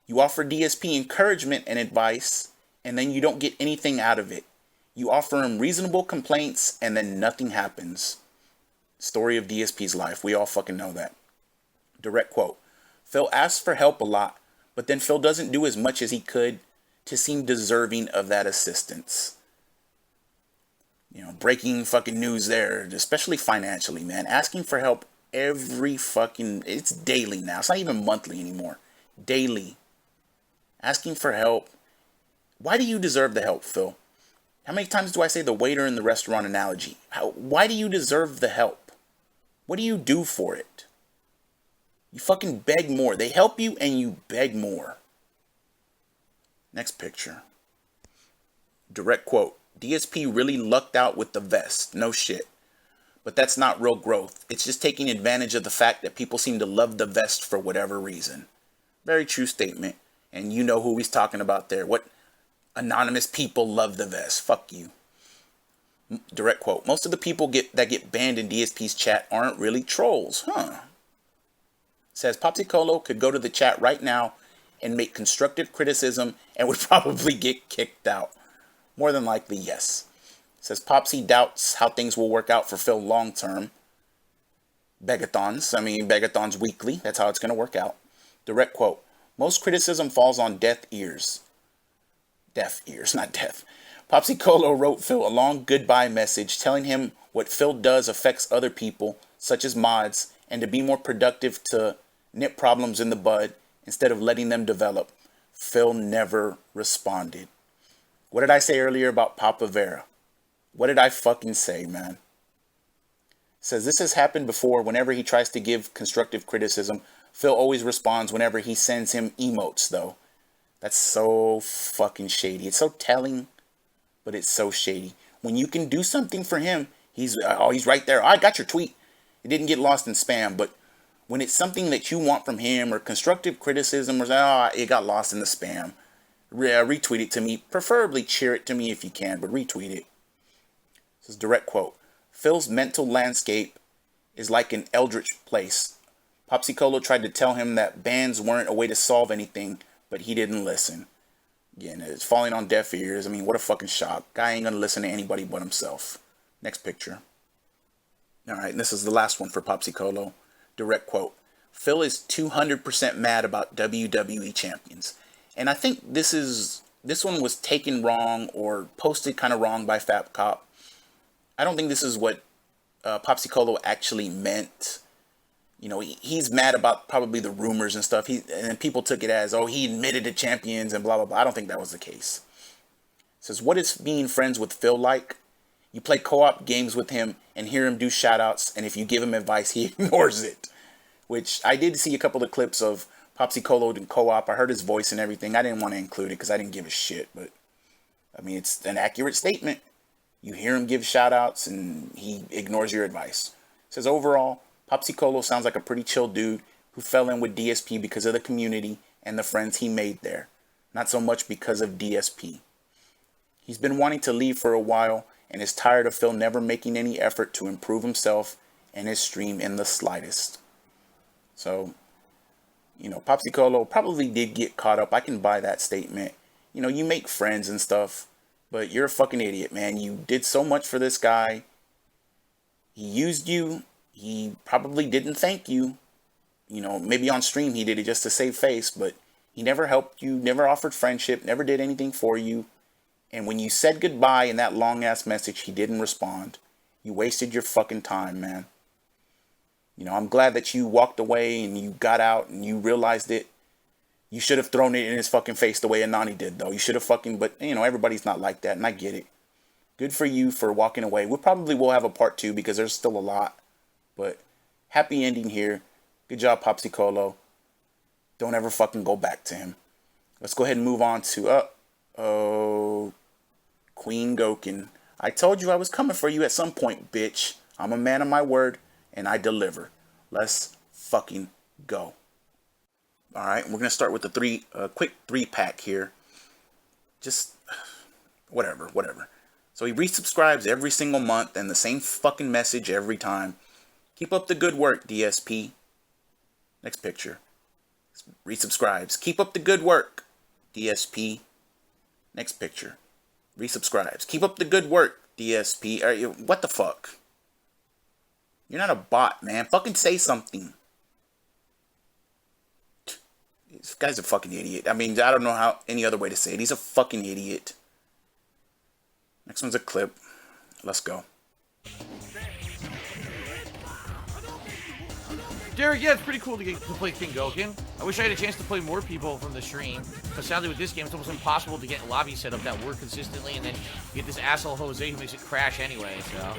you offer DSP encouragement and advice, and then you don't get anything out of it. You offer him reasonable complaints, and then nothing happens. Story of DSP's life. We all fucking know that. Direct quote, Phil asks for help a lot, but then Phil doesn't do as much as he could to seem deserving of that assistance. You know, breaking fucking news there, especially financially, man. Asking for help every fucking, it's daily now. It's not even monthly anymore. Daily. Asking for help. Why do you deserve the help, Phil? How many times do I say the waiter in the restaurant analogy? Why do you deserve the help? What do you do for it? You fucking beg more. They help you and you beg more. Next picture. Direct quote. DSP really lucked out with the vest. No shit. But that's not real growth. It's just taking advantage of the fact that people seem to love the vest for whatever reason. Very true statement. And you know who he's talking about there. What anonymous people love the vest. Fuck you. Direct quote. Most of the people that get banned in DSP's chat aren't really trolls. Says Popsicolo could go to the chat right now and make constructive criticism and would probably get kicked out. More than likely, yes. Says Popsy doubts how things will work out for Phil long term. Begathons weekly. That's how it's going to work out. Direct quote. Most criticism falls on deaf ears. Deaf ears, not deaf. Popsicolo wrote Phil a long goodbye message telling him what Phil does affects other people, such as mods, and to be more productive to nip problems in the bud instead of letting them develop. Phil never responded. What did I say earlier about Papavera? What did I fucking say, man? Says this has happened before. Whenever he tries to give constructive criticism, Phil always responds whenever he sends him emotes, though. That's so fucking shady. It's so telling, but it's so shady. When you can do something for him, he's right there. I got your tweet. It didn't get lost in spam, but when it's something that you want from him or constructive criticism or it got lost in the spam, retweet it to me. Preferably cheer it to me if you can, but retweet it. This is direct quote. Phil's mental landscape is like an eldritch place. Popsicolo tried to tell him that bans weren't a way to solve anything, but he didn't listen. Again, it's falling on deaf ears. I mean, what a fucking shock. Guy ain't gonna listen to anybody but himself. Next picture. Alright, and this is the last one for Popsicolo. Direct quote. Phil is 200% mad about WWE champions. And I think this one was taken wrong or posted kind of wrong by Fap Cop. I don't think this is what Popsicolo actually meant. you know, he's mad about probably the rumors and stuff. And people took it as, oh, he admitted to champions and blah, blah, blah. I don't think that was the case. It says, what is being friends with Phil like? You play co-op games with him and hear him do shout-outs, and if you give him advice, he ignores it. Which, I did see a couple of clips of Popsicolo in co-op. I heard his voice and everything. I didn't want to include it because I didn't give a shit. But, I mean, it's an accurate statement. You hear him give shout-outs, and he ignores your advice. It says, overall, Popsicolo sounds like a pretty chill dude who fell in with DSP because of the community and the friends he made there. Not so much because of DSP. He's been wanting to leave for a while, and is tired of Phil never making any effort to improve himself and his stream in the slightest. So, you know, Popsicolo probably did get caught up. I can buy that statement. You know, you make friends and stuff, but you're a fucking idiot, man. You did so much for this guy. He used you. He probably didn't thank you. You know, maybe on stream he did it just to save face, but he never helped you, never offered friendship, never did anything for you. And when you said goodbye in that long-ass message, he didn't respond. You wasted your fucking time, man. You know, I'm glad that you walked away and you got out and you realized it. You should have thrown it in his fucking face the way Anani did, though. You should have fucking, but, you know, everybody's not like that, and I get it. Good for you for walking away. We probably will have a part 2 because there's still a lot. But happy ending here. Good job, Popsicolo. Don't ever fucking go back to him. Let's go ahead and move on to, Kinggoken. I told you I was coming for you at some point, bitch. I'm a man of my word, and I deliver. Let's fucking go. Alright, we're going to start with the quick 3-pack here. Just, whatever. So he resubscribes every single month, and the same fucking message every time. Keep up the good work, DSP. Next picture. Resubscribes. Keep up the good work, DSP. Next picture. Resubscribes. Keep up the good work, DSP. What the fuck? You're not a bot, man. Fucking say something. This guy's a fucking idiot. I mean, I don't know how any other way to say it. He's a fucking idiot. Next one's a clip. Let's go. Derek, yeah, it's pretty cool to get to play Kinggoken. I wish I had a chance to play more people from the stream, but sadly with this game, it's almost impossible to get lobbies set up that work consistently, and then you get this asshole Jose who makes it crash anyway, so.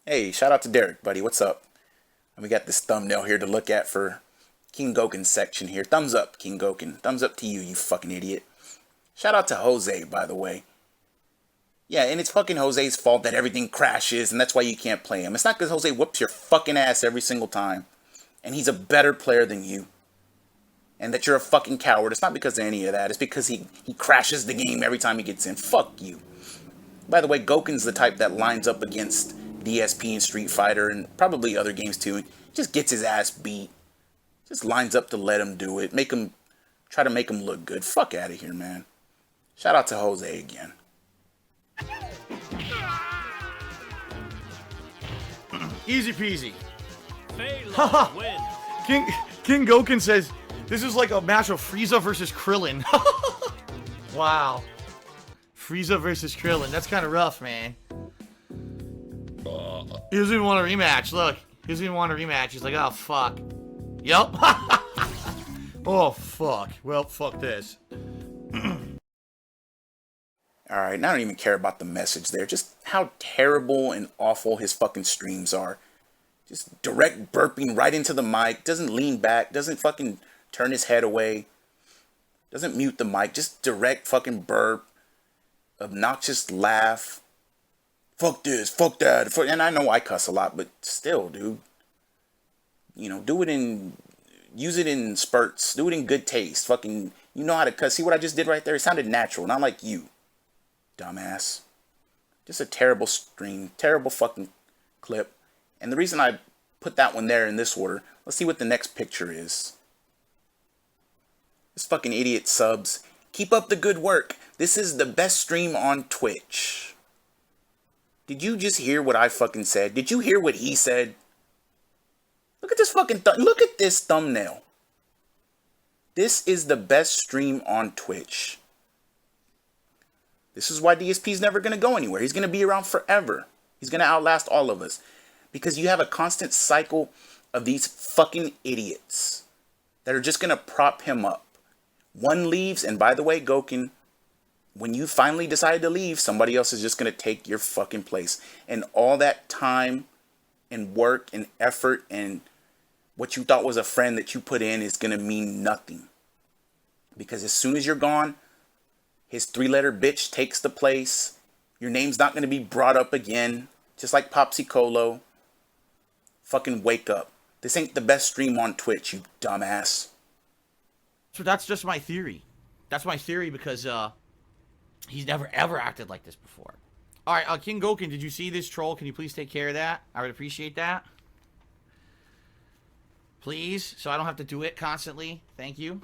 Hey, shout out to Derek, buddy. What's up? And we got this thumbnail here to look at for Kinggoken section here. Thumbs up, Kinggoken. Thumbs up to you, you fucking idiot. Shout out to Jose, by the way. Yeah, and it's fucking Jose's fault that everything crashes, and that's why you can't play him. It's not because Jose whoops your fucking ass every single time, and he's a better player than you, and that you're a fucking coward. It's not because of any of that. It's because he crashes the game every time he gets in. Fuck you. By the way, Goken's the type that lines up against DSP and Street Fighter, and probably other games too, and just gets his ass beat. Just lines up to let him do it. Try to make him look good. Fuck out of here, man. Shout out to Jose again. Easy peasy. Phelan wins. Kinggoken says this is like a match of Frieza versus Krillin. Wow. Frieza versus Krillin. That's kind of rough, man. He doesn't even want a rematch. Look. He doesn't even want a rematch. He's like, oh, fuck. Yup. Oh, fuck. Well, fuck this. Alright, I don't even care about the message there. Just how terrible and awful his fucking streams are. Just direct burping right into the mic. Doesn't lean back. Doesn't fucking turn his head away. Doesn't mute the mic. Just direct fucking burp. Obnoxious laugh. Fuck this. Fuck that. And I know I cuss a lot, but still, dude. You know, use it in spurts. Do it in good taste. Fucking, you know how to cuss. See what I just did right there? It sounded natural. Not like you. Dumbass. Just a terrible stream. Terrible fucking clip. And the reason I put that one there in this order, let's see what the next picture is. This fucking idiot subs. Keep up the good work. This is the best stream on Twitch. Did you just hear what I fucking said? Did you hear what he said? Look at this fucking look at this thumbnail. This is the best stream on Twitch. This is why DSP is never going to go anywhere. He's going to be around forever. He's going to outlast all of us. Because you have a constant cycle of these fucking idiots that are just gonna prop him up. One leaves, and by the way, Goken, when you finally decide to leave, somebody else is just gonna take your fucking place. And all that time and work and effort and what you thought was a friend that you put in is gonna mean nothing. Because as soon as you're gone, his 3-letter bitch takes the place. Your name's not gonna be brought up again. Just like Popsicolo. Fucking wake up. This ain't the best stream on Twitch, you dumbass. So that's just my theory. That's my theory because he's never ever acted like this before. All right, Kinggoken, did you see this troll? Can you please take care of that? I would appreciate that. Please, so I don't have to do it constantly. Thank you.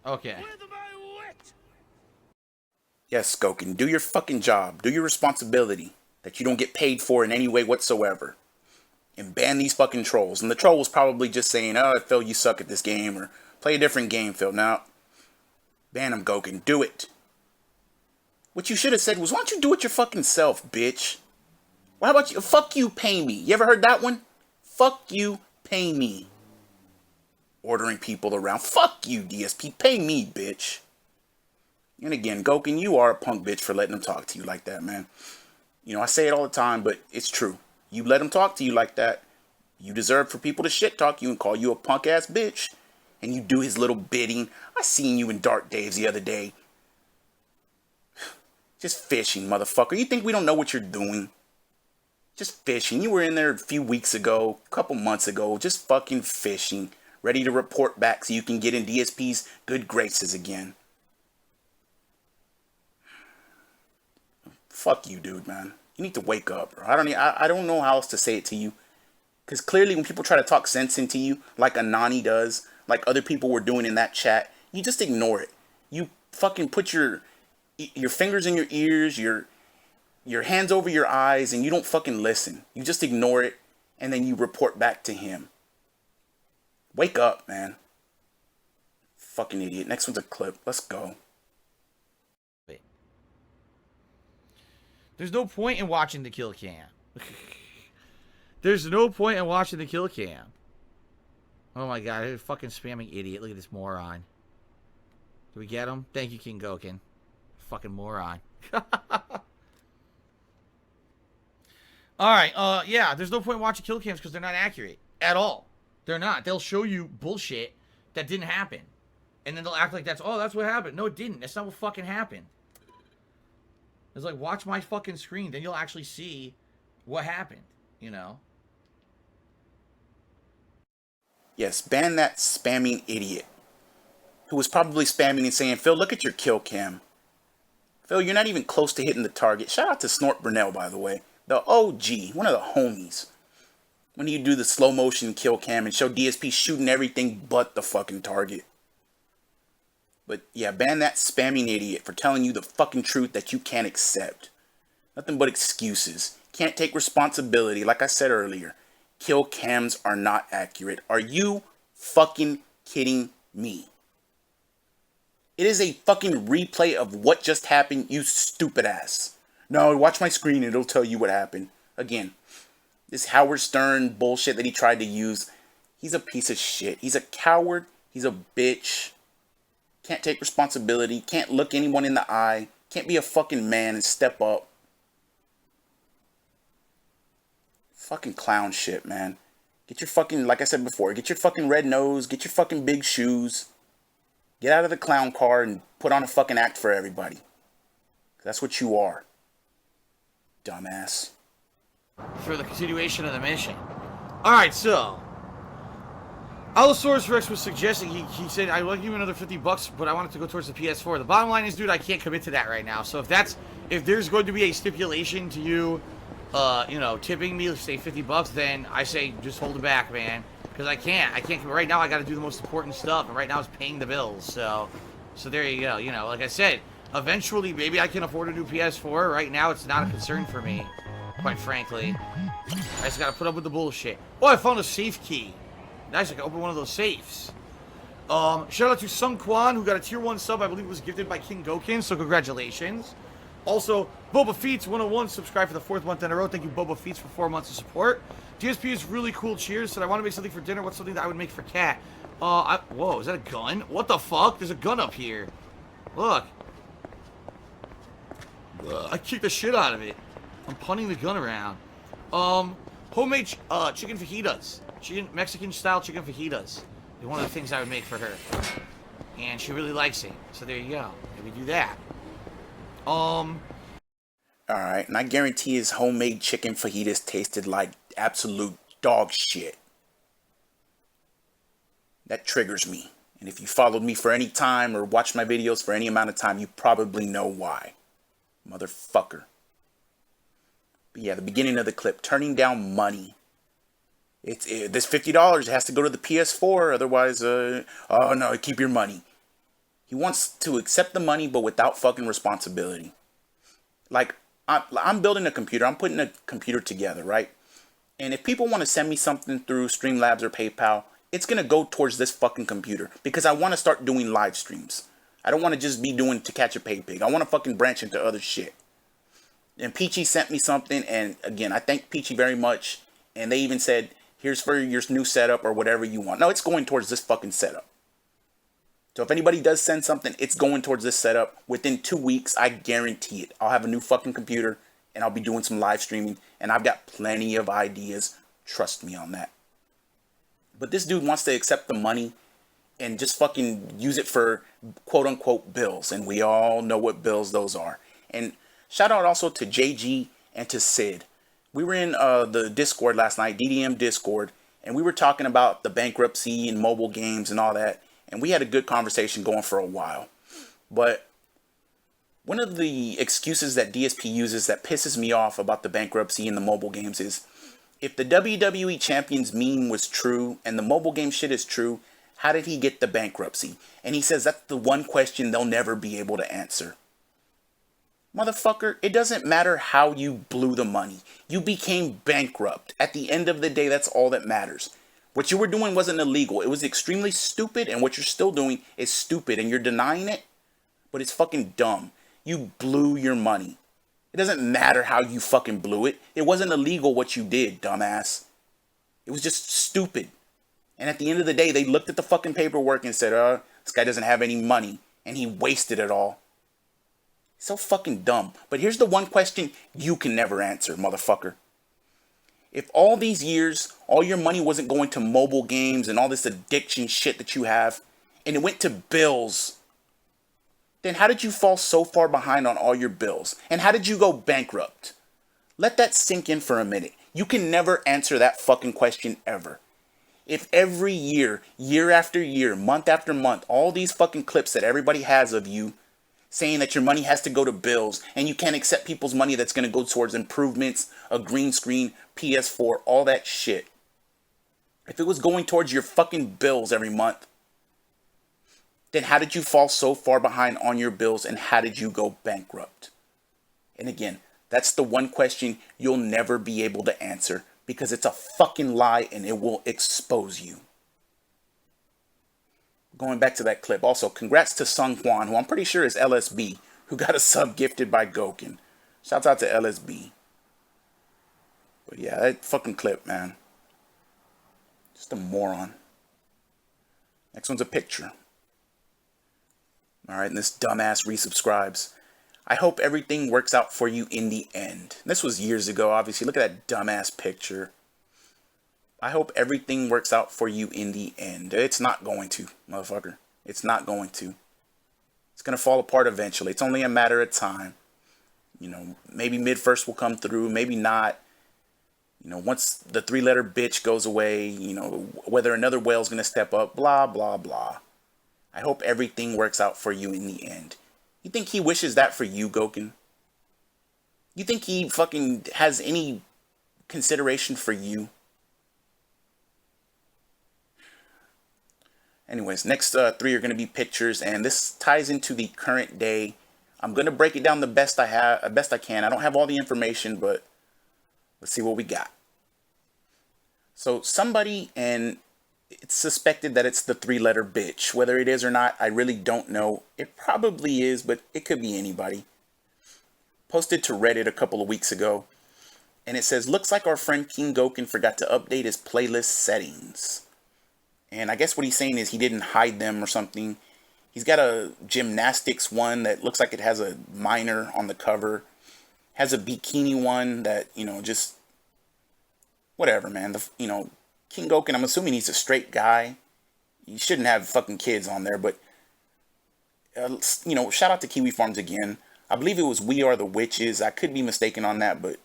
Okay. Yes, Goken, do your fucking job. Do your responsibility that you don't get paid for in any way whatsoever. And ban these fucking trolls. And the troll was probably just saying, oh, Phil, you suck at this game. Or play a different game, Phil. Now, ban him, Goken. Do it. What you should have said was, why don't you do it your fucking self, bitch? Well, how about you? Fuck you, pay me. You ever heard that one? Fuck you, pay me. Ordering people around. Fuck you, DSP. Pay me, bitch. And again, Goken, you are a punk bitch for letting them talk to you like that, man. You know, I say it all the time, but it's true. You let them talk to you like that, you deserve for people to shit talk you and call you a punk ass bitch. And you do his little bidding. I seen you in Dark Daves the other day. Just fishing, motherfucker. You think we don't know what you're doing? Just fishing. You were in there a few weeks ago, a couple months ago, just fucking fishing. Ready to report back so you can get in DSP's good graces again. Fuck you, dude, man. You need to wake up, bro. I don't know how else to say it to you. Because clearly when people try to talk sense into you, like Anani does, like other people were doing in that chat, you just ignore it. You fucking put your fingers in your ears, your hands over your eyes, and you don't fucking listen. You just ignore it, and then you report back to him. Wake up, man. Fucking idiot. Next one's a clip. Let's go. There's no point in watching the kill cam. There's no point in watching the kill cam. Oh my god, a fucking spamming idiot. Look at this moron. Do we get him? Thank you, Kinggoken. Fucking moron. Alright, yeah, there's no point in watching kill cams because they're not accurate. At all. They're not. They'll show you bullshit that didn't happen. And then they'll act like that's what happened. No, it didn't. That's not what fucking happened. It's like, watch my fucking screen. Then you'll actually see what happened, you know? Yes, ban that spamming idiot. Who was probably spamming and saying, Phil, look at your kill cam. Phil, you're not even close to hitting the target. Shout out to Snort Brunel, by the way. The OG, one of the homies. When you do the slow motion kill cam and show DSP shooting everything but the fucking target. But yeah, ban that spamming idiot for telling you the fucking truth that you can't accept. Nothing but excuses. Can't take responsibility. Like I said earlier, kill cams are not accurate. Are you fucking kidding me? It is a fucking replay of what just happened, you stupid ass. No, watch my screen, it'll tell you what happened. Again, this Howard Stern bullshit that he tried to use, he's a piece of shit. He's a coward. He's a bitch. Can't take responsibility. Can't look anyone in the eye. Can't be a fucking man and step up. Fucking clown shit, man. Get your fucking, like I said before, get your fucking red nose. Get your fucking big shoes. Get out of the clown car and put on a fucking act for everybody. That's what you are. Dumbass. For the continuation of the mission. Alright, so Allosaurus Rex was suggesting, he said, I will give you another $50, but I want it to go towards the PS4. The bottom line is, dude, I can't commit to that right now. So if there's going to be a stipulation to you, you know, tipping me, say $50, then I say just hold it back, man. Because I can't, right now I got to do the most important stuff, and right now it's paying the bills. So there you go. You know, like I said, eventually maybe I can afford a new PS4. Right now it's not a concern for me, quite frankly. I just got to put up with the bullshit. Oh, I found a safe key. Nice, I can open one of those safes. Shout out to Sung Kwan, who got a tier 1 sub, I believe was gifted by Kinggoken, so congratulations. Also, Boba Feets 101 subscribed for the 4th month in a row. Thank you, Boba Feets, for 4 months of support. DSP is really cool. Cheers. Said I want to make something for dinner. What's something that I would make for Cat? Whoa, is that a gun? What the fuck? There's a gun up here. Look. I kicked the shit out of it. I'm punting the gun around. Homemade chicken fajitas. Mexican style chicken fajitas. Is one of the things I would make for her. And she really likes it. So there you go. Maybe do that. Alright, and I guarantee his homemade chicken fajitas tasted like absolute dog shit. That triggers me. And if you followed me for any time or watched my videos for any amount of time, you probably know why. Motherfucker. But yeah, the beginning of the clip, turning down money. This $50 has to go to the PS4, otherwise, oh no, keep your money. He wants to accept the money, but without fucking responsibility. Like, I'm building a computer, I'm putting a computer together, right? And if people want to send me something through Streamlabs or PayPal, it's going to go towards this fucking computer. Because I want to start doing live streams. I don't want to just be doing To Catch a Pig. I want to fucking branch into other shit. And Peachy sent me something, and again, I thank Peachy very much. And they even said, here's for your new setup or whatever you want. No, it's going towards this fucking setup. So if anybody does send something, it's going towards this setup. Within 2 weeks, I guarantee it. I'll have a new fucking computer, and I'll be doing some live streaming. And I've got plenty of ideas. Trust me on that. But this dude wants to accept the money and just fucking use it for quote-unquote bills. And we all know what bills those are. And shout out also to JG and to Sid. We were in the Discord last night, DDM Discord, and we were talking about the bankruptcy and mobile games and all that. And we had a good conversation going for a while. But one of the excuses that DSP uses that pisses me off about the bankruptcy and the mobile games is, if the WWE Champions meme was true and the mobile game shit is true, how did he get the bankruptcy? And he says that's the one question they'll never be able to answer. Motherfucker, it doesn't matter how you blew the money. You became bankrupt. At the end of the day, that's all that matters. What you were doing wasn't illegal. It was extremely stupid, and what you're still doing is stupid, and you're denying it, but it's fucking dumb. You blew your money. It doesn't matter how you fucking blew it. It wasn't illegal what you did, dumbass. It was just stupid. And at the end of the day, they looked at the fucking paperwork and said, this guy doesn't have any money, and he wasted it all. So fucking dumb. But here's the one question you can never answer, motherfucker. If all these years, all your money wasn't going to mobile games and all this addiction shit that you have, and it went to bills, then how did you fall so far behind on all your bills? And how did you go bankrupt? Let that sink in for a minute. You can never answer that fucking question ever. If every year, year after year, month after month, all these fucking clips that everybody has of you saying that your money has to go to bills and you can't accept people's money that's going to go towards improvements, a green screen, PS4, all that shit. If it was going towards your fucking bills every month, then how did you fall so far behind on your bills and how did you go bankrupt? And again, that's the one question you'll never be able to answer because it's a fucking lie and it will expose you. Going back to that clip, also, congrats to Sung Hwan, who I'm pretty sure is LSB, who got a sub gifted by Goken. Shouts out to LSB. But yeah, that fucking clip, man. Just a moron. Next one's a picture. Alright, and this dumbass resubscribes. I hope everything works out for you in the end. This was years ago, obviously. Look at that dumbass picture. I hope everything works out for you in the end. It's not going to, motherfucker. It's not going to. It's going to fall apart eventually. It's only a matter of time. You know, maybe mid-first will come through, maybe not. You know, once the three-letter bitch goes away, you know, whether another whale's going to step up, blah, blah, blah. I hope everything works out for you in the end. You think he wishes that for you, Goken? You think he fucking has any consideration for you? Anyways, next three are going to be pictures, and this ties into the current day. I'm going to break it down the best I can. I don't have all the information, but let's see what we got. So somebody, and it's suspected that it's the three-letter bitch. Whether it is or not, I really don't know. It probably is, but it could be anybody. Posted to Reddit a couple of weeks ago. And it says, looks like our friend Kinggoken forgot to update his playlist settings. And I guess what he's saying is he didn't hide them or something. He's got a gymnastics one that looks like it has a minor on the cover. Has a bikini one that, just whatever, man. Kinggoken, I'm assuming he's a straight guy. You shouldn't have fucking kids on there, but, shout out to Kiwi Farms again. I believe it was We Are the Witches. I could be mistaken on that, but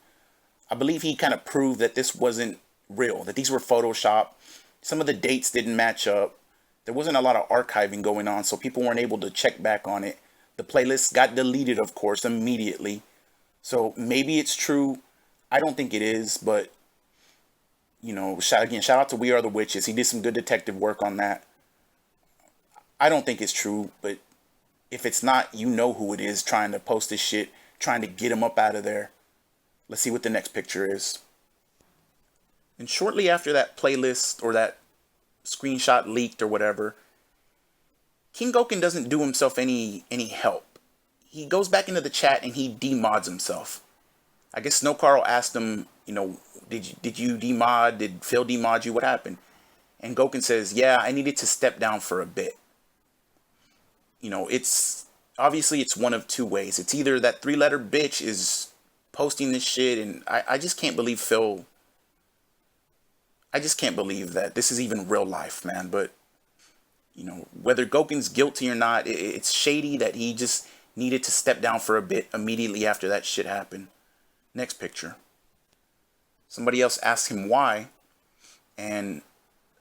I believe he kind of proved that this wasn't real, that these were Photoshop. Some of the dates didn't match up. There wasn't a lot of archiving going on, so people weren't able to check back on it. The playlist got deleted, of course, immediately. So maybe it's true. I don't think it is, but, shout out to We Are the Witches. He did some good detective work on that. I don't think it's true, but if it's not, you know who it is trying to post this shit, trying to get him up out of there. Let's see what the next picture is. And shortly after that playlist or that screenshot leaked or whatever, Kinggoken doesn't do himself any help. He goes back into the chat and he demods himself. I guess Snow Carl asked him, did you demod? Did Phil demod you? What happened? And Goken says, yeah, I needed to step down for a bit. It's obviously it's one of two ways. It's either that 3-letter bitch is posting this shit, and I just can't believe Phil. I just can't believe that this is even real life, man. But, whether Goken's guilty or not, it's shady that he just needed to step down for a bit immediately after that shit happened. Next picture. Somebody else asks him why, and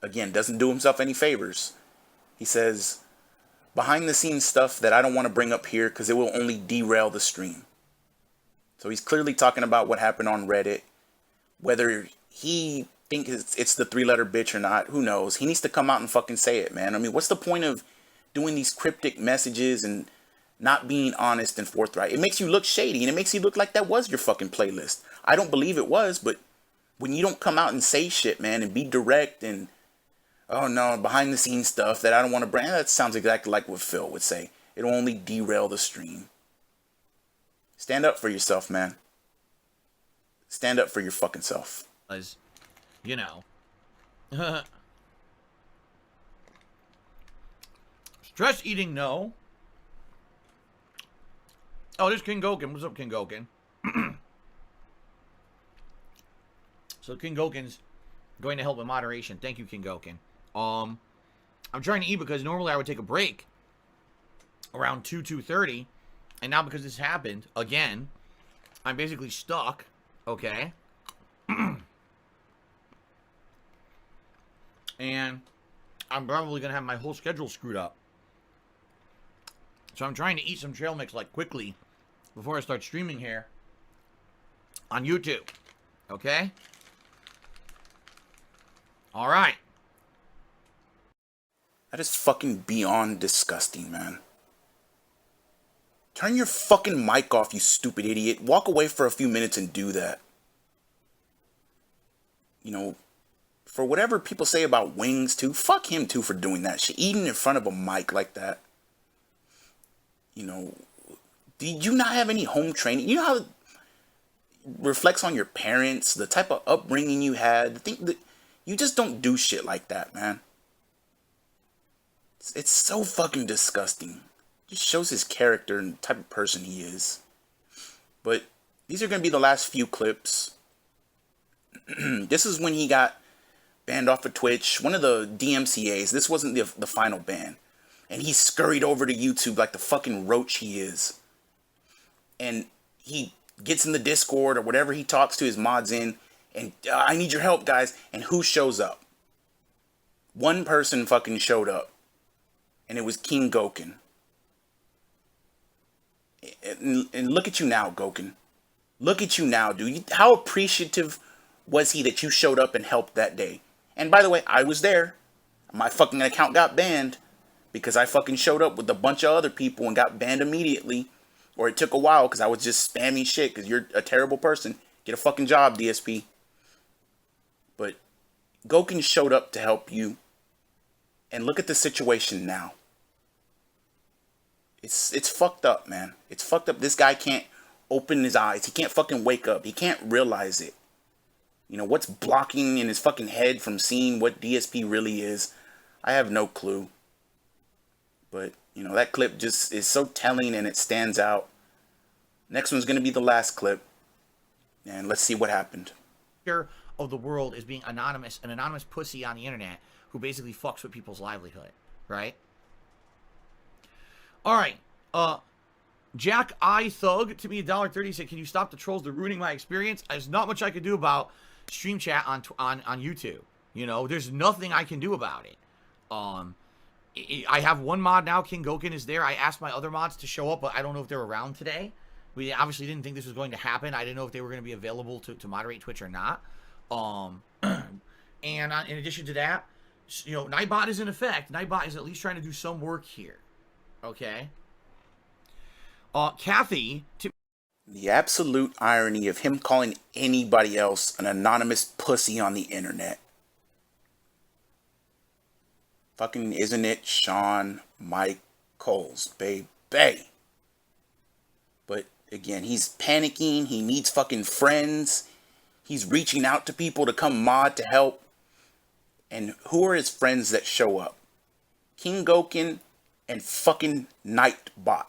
again, doesn't do himself any favors. He says, behind the scenes stuff that I don't want to bring up here because it will only derail the stream. So he's clearly talking about what happened on Reddit. Whether he thinks it's the 3-letter bitch or not, who knows? He needs to come out and fucking say it, man. I mean, what's the point of doing these cryptic messages and not being honest and forthright? It makes you look shady, and it makes you look like that was your fucking playlist. I don't believe it was, but when you don't come out and say shit, man, and be direct and, oh no, behind the scenes stuff that I don't want to bring, that sounds exactly like what Phil would say. It'll only derail the stream. Stand up for yourself, man. Stand up for your fucking self. Stress eating, no. Oh, there's Kinggoken. What's up, Kinggoken? So Kinggoken's going to help with moderation. Thank you, Kinggoken. I'm trying to eat because normally I would take a break around 2:30, and now because this happened again, I'm basically stuck. Okay. And I'm probably gonna have my whole schedule screwed up. So I'm trying to eat some trail mix like quickly before I start streaming here on YouTube. Okay? All right. That is fucking beyond disgusting, man. Turn your fucking mic off, you stupid idiot. Walk away for a few minutes and do that. For whatever people say about Wings too, fuck him too for doing that shit. Eating in front of a mic like that. Did you not have any home training? You know how it reflects on your parents, the type of upbringing you had. The thing that you just don't do shit like that, man. It's so fucking disgusting. It just shows his character and the type of person he is. But these are going to be the last few clips. This is when he got banned off of Twitch. One of the DMCAs. This wasn't the final ban. And he scurried over to YouTube like the fucking roach he is. And he gets in the Discord or whatever he talks to his mods in. And I need your help, guys. And who shows up? One person fucking showed up. And it was Kinggoken. And look at you now, Goken. Look at you now, dude. How appreciative was he that you showed up and helped that day? And by the way, I was there. My fucking account got banned because I fucking showed up with a bunch of other people and got banned immediately. Or it took a while because I was just spamming shit because you're a terrible person. Get a fucking job, DSP. But Goken showed up to help you. And look at the situation now. It's fucked up, man. It's fucked up. This guy can't open his eyes. He can't fucking wake up. He can't realize it. What's blocking in his fucking head from seeing what DSP really is? I have no clue. But, that clip just is so telling and it stands out. Next one's going to be the last clip. And let's see what happened. Of the world is being an anonymous pussy on the internet who basically fucks with people's livelihood, right? All right. Jack I Thug to me $1.30 said, "Can you stop the trolls? They're ruining my experience." There's not much I could do about stream chat on YouTube. There's nothing I can do about it. I have one mod now. Kinggoken is there. I asked my other mods to show up, but I don't know if they're around today. We obviously didn't think this was going to happen. I didn't know if they were going to be available to moderate Twitch or not. And in addition to that, Nightbot is in effect. Nightbot is at least trying to do some work here. Okay. Kathy, the absolute irony of him calling anybody else an anonymous pussy on the internet. Fucking isn't it Shawn Michaels, baby? But again, he's panicking. He needs fucking friends. He's reaching out to people to come mod to help. And who are his friends that show up? Kinggoken and fucking Nightbot.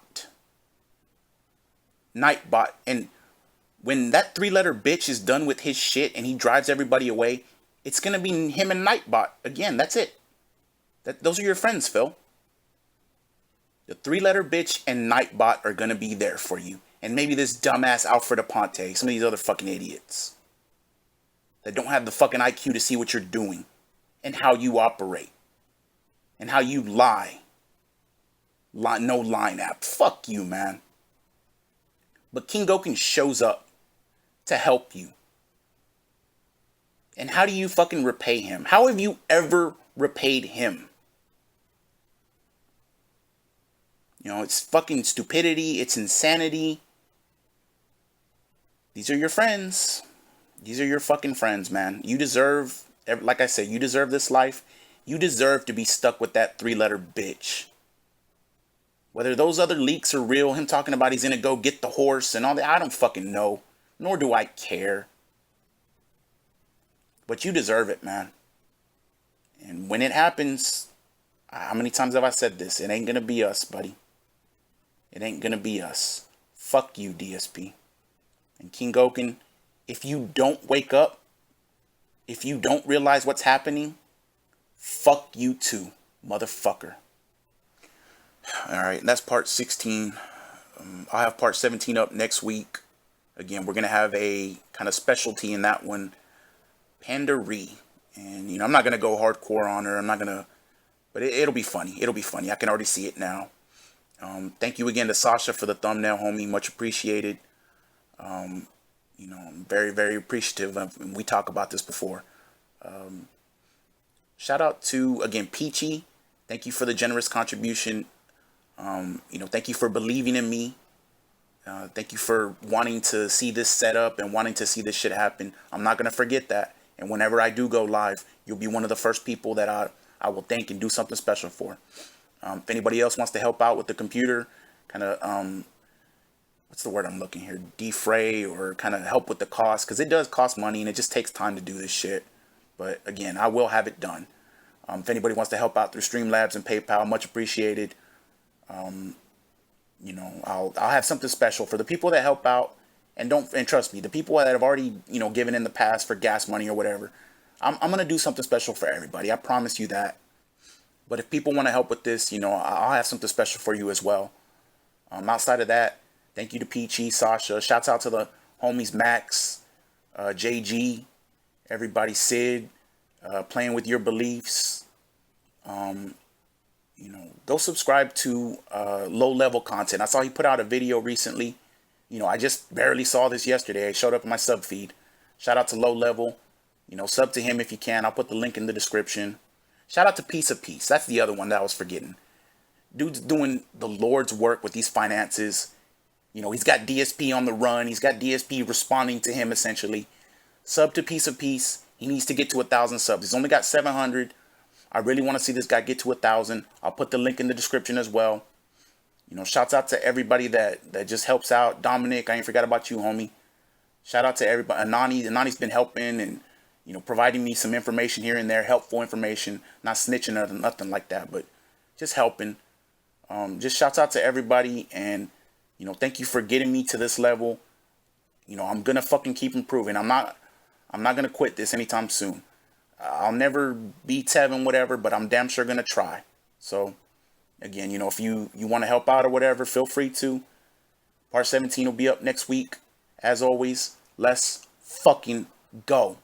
And when that 3-letter bitch is done with his shit and he drives everybody away, it's gonna be him and Nightbot again. That's it. Those are your friends, Phil. The 3-letter bitch and Nightbot are gonna be there for you, and maybe this dumbass Alfred Aponte, some of these other fucking idiots that don't have the fucking IQ to see what you're doing and how you operate and how you lie. No line app. Fuck you, man. But Kinggoken shows up to help you. And how do you fucking repay him? How have you ever repaid him? It's fucking stupidity. It's insanity. These are your friends. These are your fucking friends, man. You deserve, like I said, you deserve this life. You deserve to be stuck with that 3-letter bitch. Whether those other leaks are real, him talking about he's gonna go get the horse and all that, I don't fucking know. Nor do I care. But you deserve it, man. And when it happens, how many times have I said this? It ain't gonna be us, buddy. It ain't gonna be us. Fuck you, DSP. And Kinggoken, if you don't wake up, if you don't realize what's happening, fuck you too, motherfucker. Alright, that's part 16. I'll have part 17 up next week. Again, we're going to have a kind of specialty in that one. Panda Ree. And, I'm not going to go hardcore on her. I'm not going to... But it'll be funny. It'll be funny. I can already see it now. Thank you again to Sasha for the thumbnail, homie. Much appreciated. I'm very, very appreciative. We talked about this before. Shout out to, again, Peachy. Thank you for the generous contribution. Thank you for believing in me. Thank you for wanting to see this set up and wanting to see this shit happen. I'm not going to forget that. And whenever I do go live, you'll be one of the first people that I will thank and do something special for. If anybody else wants to help out with the computer, kind of, what's the word I'm looking here? Defray or kind of help with the cost. Because it does cost money and it just takes time to do this shit. But again, I will have it done. If anybody wants to help out through Streamlabs and PayPal, much appreciated. I'll have something special for the people that help out, and trust me, the people that have already, given in the past for gas money or whatever, I'm going to do something special for everybody. I promise you that. But if people want to help with this, I'll have something special for you as well. Outside of that, thank you to Peachy, Sasha. Shouts out to the homies Max, JG, everybody, Sid, playing with your beliefs. Go subscribe to Low Level Content. I saw he put out a video recently. I just barely saw this yesterday. It showed up in my sub feed. Shout out to Low Level. Sub to him if you can. I'll put the link in the description. Shout out to Piece of Peace. That's the other one that I was forgetting. Dude's doing the Lord's work with these finances. He's got DSP on the run. He's got DSP responding to him essentially. Sub to Piece of Peace. He needs to get to 1,000 subs. He's only got 700. I really want to see this guy get to 1,000. I'll put the link in the description as well. Shouts out to everybody that just helps out. Dominic, I ain't forgot about you, homie. Shout out to everybody. Anani's been helping and providing me some information here and there, helpful information, not snitching or nothing like that, but just helping. Just shouts out to everybody, and thank you for getting me to this level. I'm gonna fucking keep improving. I'm not gonna quit this anytime soon. I'll never be Tevin, whatever, but I'm damn sure gonna try. So again, if you want to help out or whatever, feel free to. Part 17 will be up next week. As always, let's fucking go.